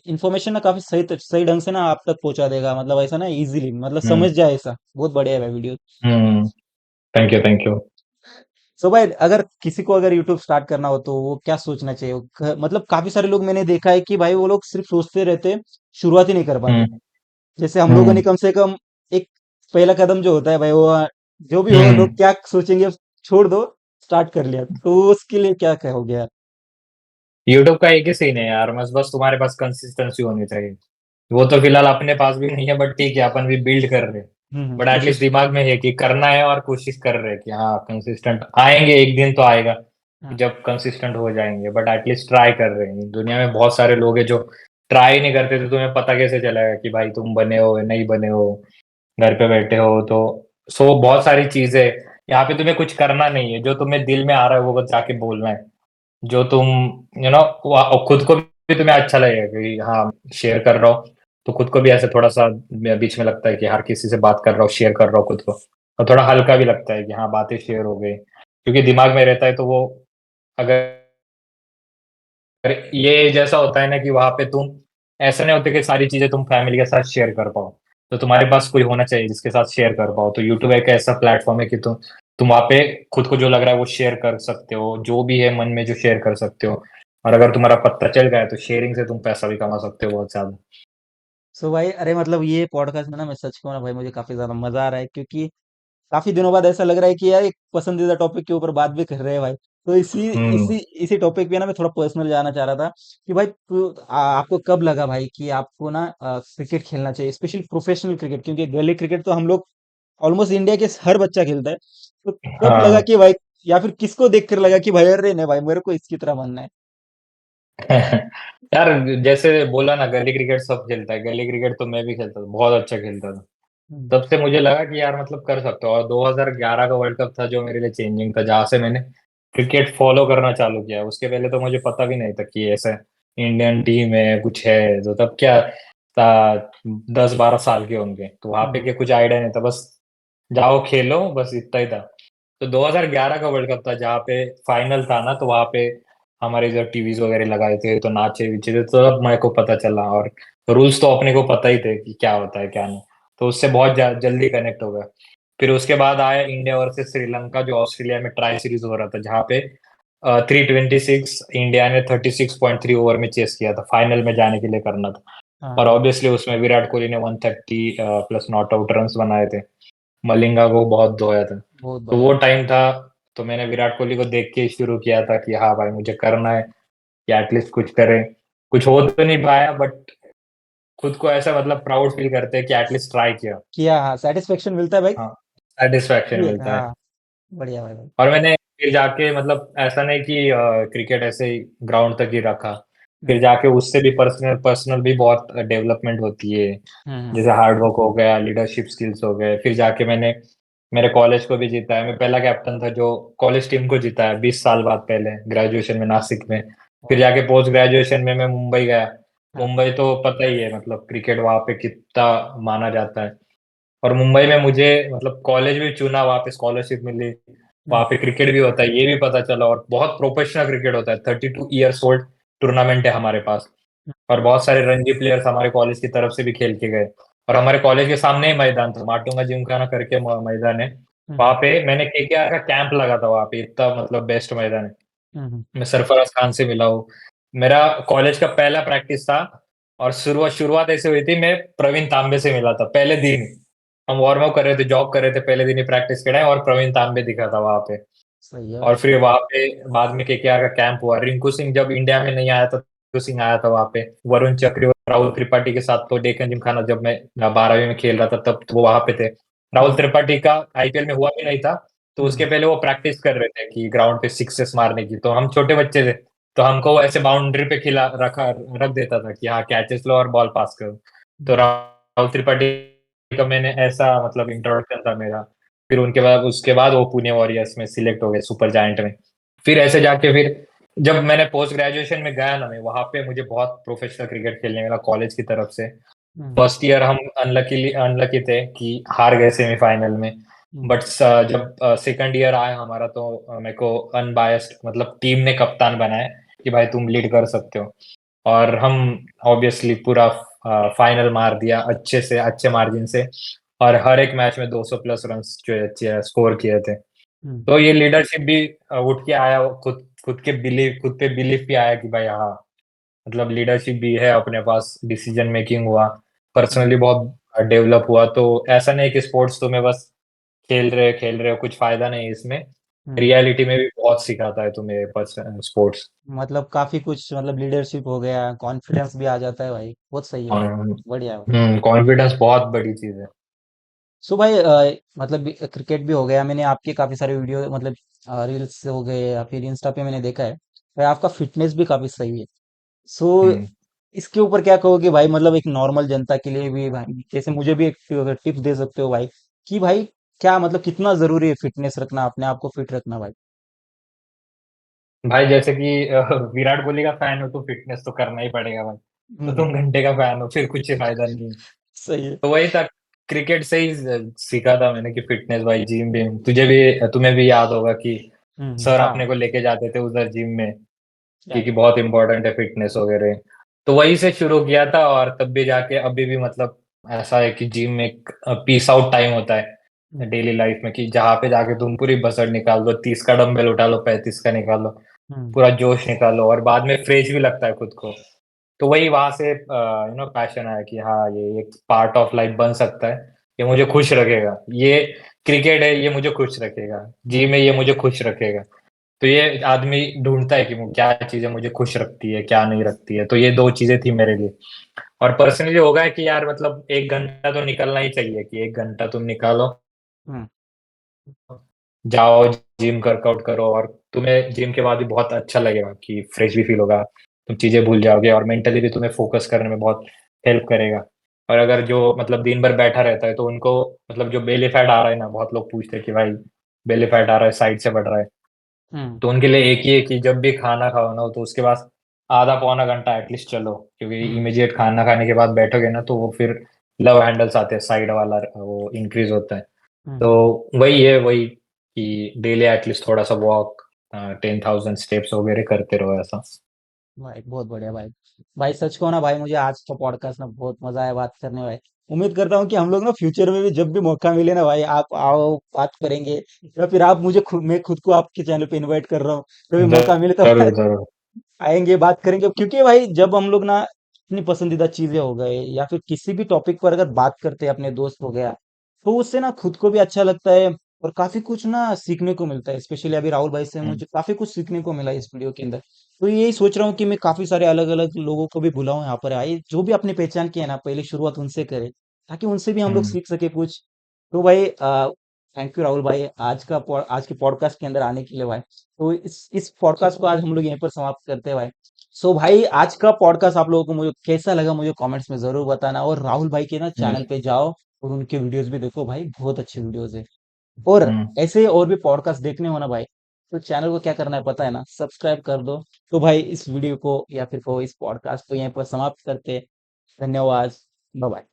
इन्फॉर्मेशन ना काफी सही सही ढंग से ना आप तक पहुंचा देगा, मतलब ऐसा ना इजीली, मतलब हम्म। समझ जाए ऐसा, बहुत बढ़िया है भाई video. Hmm. Thank you, thank you. So भाई, अगर किसी को अगर यूट्यूब स्टार्ट करना हो तो वो क्या सोचना चाहिए? मतलब काफी सारे लोग मैंने देखा है कि भाई वो लोग सिर्फ सोचते रहते हैं, शुरुआत ही नहीं कर पाते। हम्म। जैसे हम लोगों ने हम्म। कम से कम एक पहला कदम जो होता है भाई, वो जो भी हो, लोग हम्म। क्या सोचेंगे छोड़ दो, स्टार्ट कर लिया, तो उसके लिए क्या कहोगे यार? यूट्यूब का एक ही सीन है यार, बस बस तुम्हारे पास कंसिस्टेंसी होनी चाहिए। वो तो फिलहाल अपने पास भी नहीं है, बट ठीक है, अपन भी बिल्ड कर रहे हैं। बट एटलीस्ट कोशिश। दिमाग में है कि करना है, और कोशिश कर रहे हैं कि हाँ कंसिस्टेंट आएंगे, एक दिन तो आएगा हाँ। जब कंसिस्टेंट हो जाएंगे। बट एटलीस्ट ट्राई कर रहे हैं। दुनिया में बहुत सारे लोग हैं जो ट्राई नहीं करते, तो तुम्हें पता कैसे चलेगा कि भाई तुम बने हो या नहीं बने हो, घर पे बैठे हो तो। सो बहुत सारी चीजें, यहाँ पे तुम्हें कुछ करना नहीं है, जो तुम्हें दिल में आ रहा है वो बस जाके बोलना है। जो तुम खुद को भी तुम्हें अच्छा लगेगा कि हाँ शेयर कर रहा हूँ, तो खुद को भी ऐसे थोड़ा सा बीच में लगता है कि हर किसी से बात कर रहा हूँ, शेयर कर रहा हूँ खुद को। और थोड़ा हल्का भी लगता है कि हाँ बातें शेयर हो गई, क्योंकि दिमाग में रहता है तो वो अगर और ये जैसा होता है ना कि वहाँ पे तुम ऐसा नहीं होता कि सारी चीज़ें तुम फैमिली के साथ शेयर कर पाओ। तो तुम्हारे पास कोई होना चाहिए जिसके साथ शेयर कर पाओ। तो यूट्यूब एक ऐसा प्लेटफ़ॉर्म है कि तुम वहाँ पे खुद को जो लग रहा है वो शेयर कर सकते हो, जो भी है मन में जो शेयर कर सकते हो। और अगर तुम्हारा पता चल गया है तो शेयरिंग से तुम पैसा भी कमा सकते हो बहुत ज़्यादा। सो भाई, अरे मतलब ये पॉडकास्ट में ना, मैं सच कहूँ ना भाई, मुझे काफी ज्यादा मजा आ रहा है, क्योंकि काफी दिनों बाद ऐसा लग रहा है कि यार एक पसंदीदा टॉपिक के ऊपर बात भी कर रहे हैं भाई। तो इसी हुँ। इसी इसी टॉपिक पे ना मैं थोड़ा पर्सनल जाना चाह रहा था कि भाई आपको कब लगा भाई कि आपको ना क्रिकेट खेलना चाहिए, स्पेशली प्रोफेशनल क्रिकेट, क्योंकि गली क्रिकेट तो हम लोग ऑलमोस्ट इंडिया के हर बच्चा खेलता है। तो कब लगा हाँ। कि भाई, या फिर किसको देख कर लगा कि भाई अरे नहीं भाई, मेरे को इसकी तरह बनना है। यार जैसे बोला ना गली क्रिकेट सब खेलता है, गली क्रिकेट तो मैं भी खेलता था, बहुत अच्छा खेलता था। हम्म। तब से मुझे लगा कि यार मतलब कर सकते हो। और 2011 का वर्ल्ड कप था जो मेरे लिए चेंजिंग था, जहाँ से मैंने क्रिकेट फॉलो करना चालू किया। उसके पहले तो मुझे पता भी नहीं था कि ऐसा इंडियन टीम है कुछ है। तो तब क्या था, 10-12 साल के होंगे, तो वहां पे हम्म। के कुछ आइडिया नहीं था, बस जाओ खेलो, बस इतना ही था। तो 2011 का वर्ल्ड कप था जहाँ पे फाइनल था ना, तो वहां पे हमारे इधर टीवीज वगैरह लगाए थे, तो नाचे वीचे थे, तो तब मेरे को पता चला। और रूल्स तो अपने को पता ही थे कि क्या होता है क्या नहीं। तो उससे बहुत जल्दी कनेक्ट हो गया। फिर उसके बाद आया इंडिया वर्सेस श्रीलंका, जो ऑस्ट्रेलिया में ट्राई सीरीज हो रहा था, जहाँ पे 326 इंडिया ने 36.3 ओवर में चेस किया था, फाइनल में जाने के लिए करना था। हाँ और हाँ। ऑब्वियसली उसमें विराट कोहली ने 130 प्लस नॉट आउट रन बनाए थे। मलिंगा को बहुत धोया था। बहुत तो बढ़िया। वो टाइम था, तो मैंने विराट कोहली को देख के शुरू किया था कि हाँ भाई मुझे करना है कि एटलीस्ट कुछ करें। कुछ हो तो नहीं पाया, बट खुद को ऐसा मतलब प्राउड फील करते हैं कि एटलीस्ट ट्राई किया। किया, हाँ, सेटिस्फेक्शन मिलता है भाई। हाँ, सेटिस्फैक्शन ये मिलता है। हाँ, बढ़िया भाई भाई। और मैंने फिर जाके मतलब ऐसा नहीं कि क्रिकेट ऐसे ही ग्राउंड तक ही रखा। फिर हम्म। जाके उससे भी पर्सनल पर्सनल भी बहुत डेवलपमेंट होती है। हम्म। जैसे हार्ड वर्क हो गया, लीडरशिप स्किल्स हो गए। फिर जाके मैंने मेरे कॉलेज को भी जीता है। मैं पहला कैप्टन था जो कॉलेज टीम को जीता है 20 साल बाद, पहले ग्रेजुएशन में नासिक में। फिर और जाके पोस्ट ग्रेजुएशन में मैं मुंबई गया। हाँ। मुंबई तो पता ही है मतलब क्रिकेट वहां पे कितना माना जाता है। और मुंबई में मुझे मतलब कॉलेज भी चुना, वहां पे स्कॉलरशिप मिली। वहां हम्म। पे क्रिकेट भी होता है ये भी पता चला, और बहुत प्रोफेशनल क्रिकेट होता है। 32 ईयर्स ओल्ड टूर्नामेंट है हमारे पास। और बहुत सारे रणजी प्लेयर्स हमारे कॉलेज की तरफ से भी खेल के गए। और हमारे कॉलेज के सामने ही मैदान था, माटुंगा जिमखाना करके मैदान है। वहां हम्म। पे मैंने केकेआर का कैंप लगा था वहां पे, इतना मतलब बेस्ट मैदान है। हम्म। मैं सरफराज खान से मिला हूँ। मेरा कॉलेज का पहला प्रैक्टिस था। और शुरुआत शुरुआत ऐसे हुई थी, मैं प्रवीण तांबे से मिला था पहले दिन ही। हम वार्म अप कर रहे थे, जॉग कर रहे थे, पहले दिन ही प्रैक्टिस के टाइम, और प्रवीण तांबे दिखा था वहां पे। सही है और भाई। फिर वहां पे बाद में केकेआर का कैंप हुआ। रिंकू सिंह जब इंडिया में नहीं आया था, रिंकू सिंह आया था वहां पे। वरुण चक्रवर्ती, राहुल त्रिपाठी के साथ। तो डेक्कन जिमखाना जब मैं 12वीं में खेल रहा था तब तो वो वहां पे थे। राहुल हम्म। त्रिपाठी का आईपीएल में हुआ भी नहीं था। तो उसके हम्म। पहले वो प्रैक्टिस कर रहे थे कि ग्राउंड पे सिक्सेस मारने की। तो हम छोटे बच्चे थे, तो हमको वो ऐसे बाउंड्री पे खिला रखा रख देता था कि हाँ कैचेस लो और बॉल पास करो। तो हम्म। राहुल त्रिपाठी का मैंने ऐसा मतलब इंट्रोडक्शन था मेरा। फिर उनके बाद उसके बाद वो पुणे वॉरियर्स में सिलेक्ट हो गए, सुपर जायंट में। फिर ऐसे जाके फिर जब मैंने पोस्ट ग्रेजुएशन में गया ना, मैं वहां पे मुझे बहुत प्रोफेशनल क्रिकेट खेलने मिला कॉलेज की तरफ से। हम्म। फर्स्ट ईयर हम अनलकीली अनलकी थे कि हार गए सेमीफाइनल में। हम्म। बट जब सेकंड ईयर आया हमारा, तो मेरे को अनबायस्ड मतलब टीम ने कप्तान बनाया कि भाई तुम लीड कर सकते हो। और हम ऑब्वियसली पूरा फाइनल मार दिया अच्छे से, अच्छे मार्जिन से। और हर एक मैच में 200 प्लस रन जो स्कोर किए थे। हम्म। तो ये लीडरशिप भी उठ के आया, खुद खुद पे बिलीफ भी आया कि भाई हाँ मतलब लीडरशिप भी है अपने पास, डिसीजन मेकिंग हुआ, हम्म। पर्सनली बहुत डेवलप हुआ। तो ऐसा नहीं कि स्पोर्ट्स तो मैं बस खेल रहे हो कुछ फायदा नहीं है इसमें। हम्म। रियलिटी में भी बहुत सिखाता है तुम्हें पर्सन स्पोर्ट्स। मतलब काफी कुछ, मतलब लीडरशिप हो गया, कॉन्फिडेंस भी आ जाता है भाई, बहुत सही है भाई। बढ़िया है। कॉन्फिडेंस बहुत बड़ी चीज है। सो भाई, मतलब क्रिकेट भी हो गया, मैंने आपके काफी सारे वीडियो, मतलब रील्स हो गए या फिर इंस्टा पे मैंने देखा है भाई, आपका फिटनेस भी काफी सही है। सो हम्म। इसके ऊपर क्या कहोगे भाई, मतलब एक नॉर्मल जनता के लिए भी भाई, जैसे मुझे भी एक टिप्स दे सकते हो भाई, कि भाई क्या मतलब कितना जरूरी है फिटनेस रखना, अपने आप को फिट रखना भाई। भाई जैसे कि विराट कोहली का फैन हो तो फिटनेस तो करना ही पड़ेगा भाई। तो हम्म। तुम घंटे का फैन हो फिर कुछ फायदा नहीं है। सही है। तो वही था, क्रिकेट से ही सीखा था मैंने कि फिटनेस भाई, जिम भी तुम्हें भी याद होगा कि सर हाँ। अपने को लेके जाते थे उधर जिम में। क्योंकि राइट। बहुत इंपॉर्टेंट है फिटनेस वगैरह। तो वहीं से शुरू किया था, और तब भी जाके अभी भी मतलब ऐसा है कि जिम एक पीस आउट टाइम होता है हम्म। डेली लाइफ में, कि जहाँ पे जाके तुम पूरी बसड़ निकाल दो, 30 का डंबल उठा लो, 35 का निकाल लो, हम्म। पूरा जोश निकालो, और बाद में फ्रेश भी लगता है खुद को। तो वही वहां से पैशन आया कि हाँ, ये एक पार्ट ऑफ लाइफ बन सकता है, ये मुझे खुश रखेगा। ये क्रिकेट है, ये मुझे खुश रखेगा। जिम हम्म। है, ये मुझे खुश रखेगा। तो ये आदमी ढूंढता है कि क्या चीजें मुझे खुश रखती है, क्या नहीं रखती है। तो ये दो चीजें थी मेरे लिए। और पर्सनली होगा है कि यार मतलब 1 घंटा तो निकलना ही चाहिए, कि 1 घंटा तुम निकालो, हम्म। जाओ, जिम वर्कआउट करो, और तुम्हें जिम के बाद भी बहुत अच्छा लगेगा, कि फ्रेश भी फील होगा, तुम चीजें भूल जाओगे, और मेंटली भी तुम्हें फोकस करने में बहुत हेल्प करेगा। और अगर जो मतलब दिन भर बैठा रहता है, तो उनको मतलब जो बेली फैट आ रहा है ना, बहुत लोग पूछते हैं कि भाई बेली फैट आ रहा है, साइड से बढ़ रहा है। हम्म। तो उनके लिए एक ही है कि जब भी खाना खाओ ना, तो उसके बाद आधा पौना घंटा एटलीस्ट चलो, क्योंकि हम्म। इमीडिएट खाना खाने के बाद बैठोगे ना, तो वो फिर लव हैंडल्स आते हैं, साइड वाला वो इंक्रीज होता है। हम्म। तो वही है, वही कि डेली एटलीस्ट थोड़ा सा वॉक, 10,000 स्टेप्स वगैरह करते रहो ऐसा। भाई बहुत बढ़िया भाई। भाई सच कहो ना भाई, मुझे आज का पॉडकास्ट में बहुत मजा आया बात करने भाई। उम्मीद करता हूँ कि हम लोग ना फ्यूचर में भी जब भी मौका मिले ना भाई, आप आओ, बात करेंगे। या फिर आप मुझे खुद, मैं खुद को आपके चैनल पे इनवाइट कर रहा हूँ, कभी मौका मिले तो जरूर जरूर। आएंगे, बात करेंगे। क्योंकि भाई जब हम लोग ना अपनी पसंदीदा चीजें हो गए या फिर किसी भी टॉपिक पर अगर बात करते हैं, अपने दोस्त हो गया, तो उससे ना खुद को भी अच्छा लगता है और काफी कुछ ना सीखने को मिलता है। स्पेशली अभी राहुल भाई से हम्म, मुझे काफी कुछ सीखने को मिला इस वीडियो के अंदर। तो यही सोच रहा हूँ कि मैं काफी सारे अलग अलग लोगों को भी बुलाऊं, यहाँ पर आए, जो भी अपनी पहचान की है ना, पहले शुरुआत उनसे करें, ताकि उनसे भी हम लोग हम्म, सीख सके कुछ। तो भाई थैंक यू राहुल भाई, आज के पॉडकास्ट के अंदर आने के लिए भाई। तो इस पॉडकास्ट को आज हम लोग यहीं पर समाप्त करते हैं भाई। सो भाई आज का पॉडकास्ट आप लोगों को मुझे कैसा लगा, मुझे कमेंट्स में जरूर बताना, और राहुल भाई के ना हम्म, चैनल पे जाओ और उनके वीडियोस भी देखो भाई, बहुत अच्छे वीडियोस है। और हम्म, ऐसे और भी पॉडकास्ट देखने हो ना भाई, तो चैनल को क्या करना है पता है ना, सब्सक्राइब कर दो। तो भाई इस वीडियो को या फिर को इस पॉडकास्ट को यहीं पर समाप्त करते हैं। धन्यवाद। Bye bye.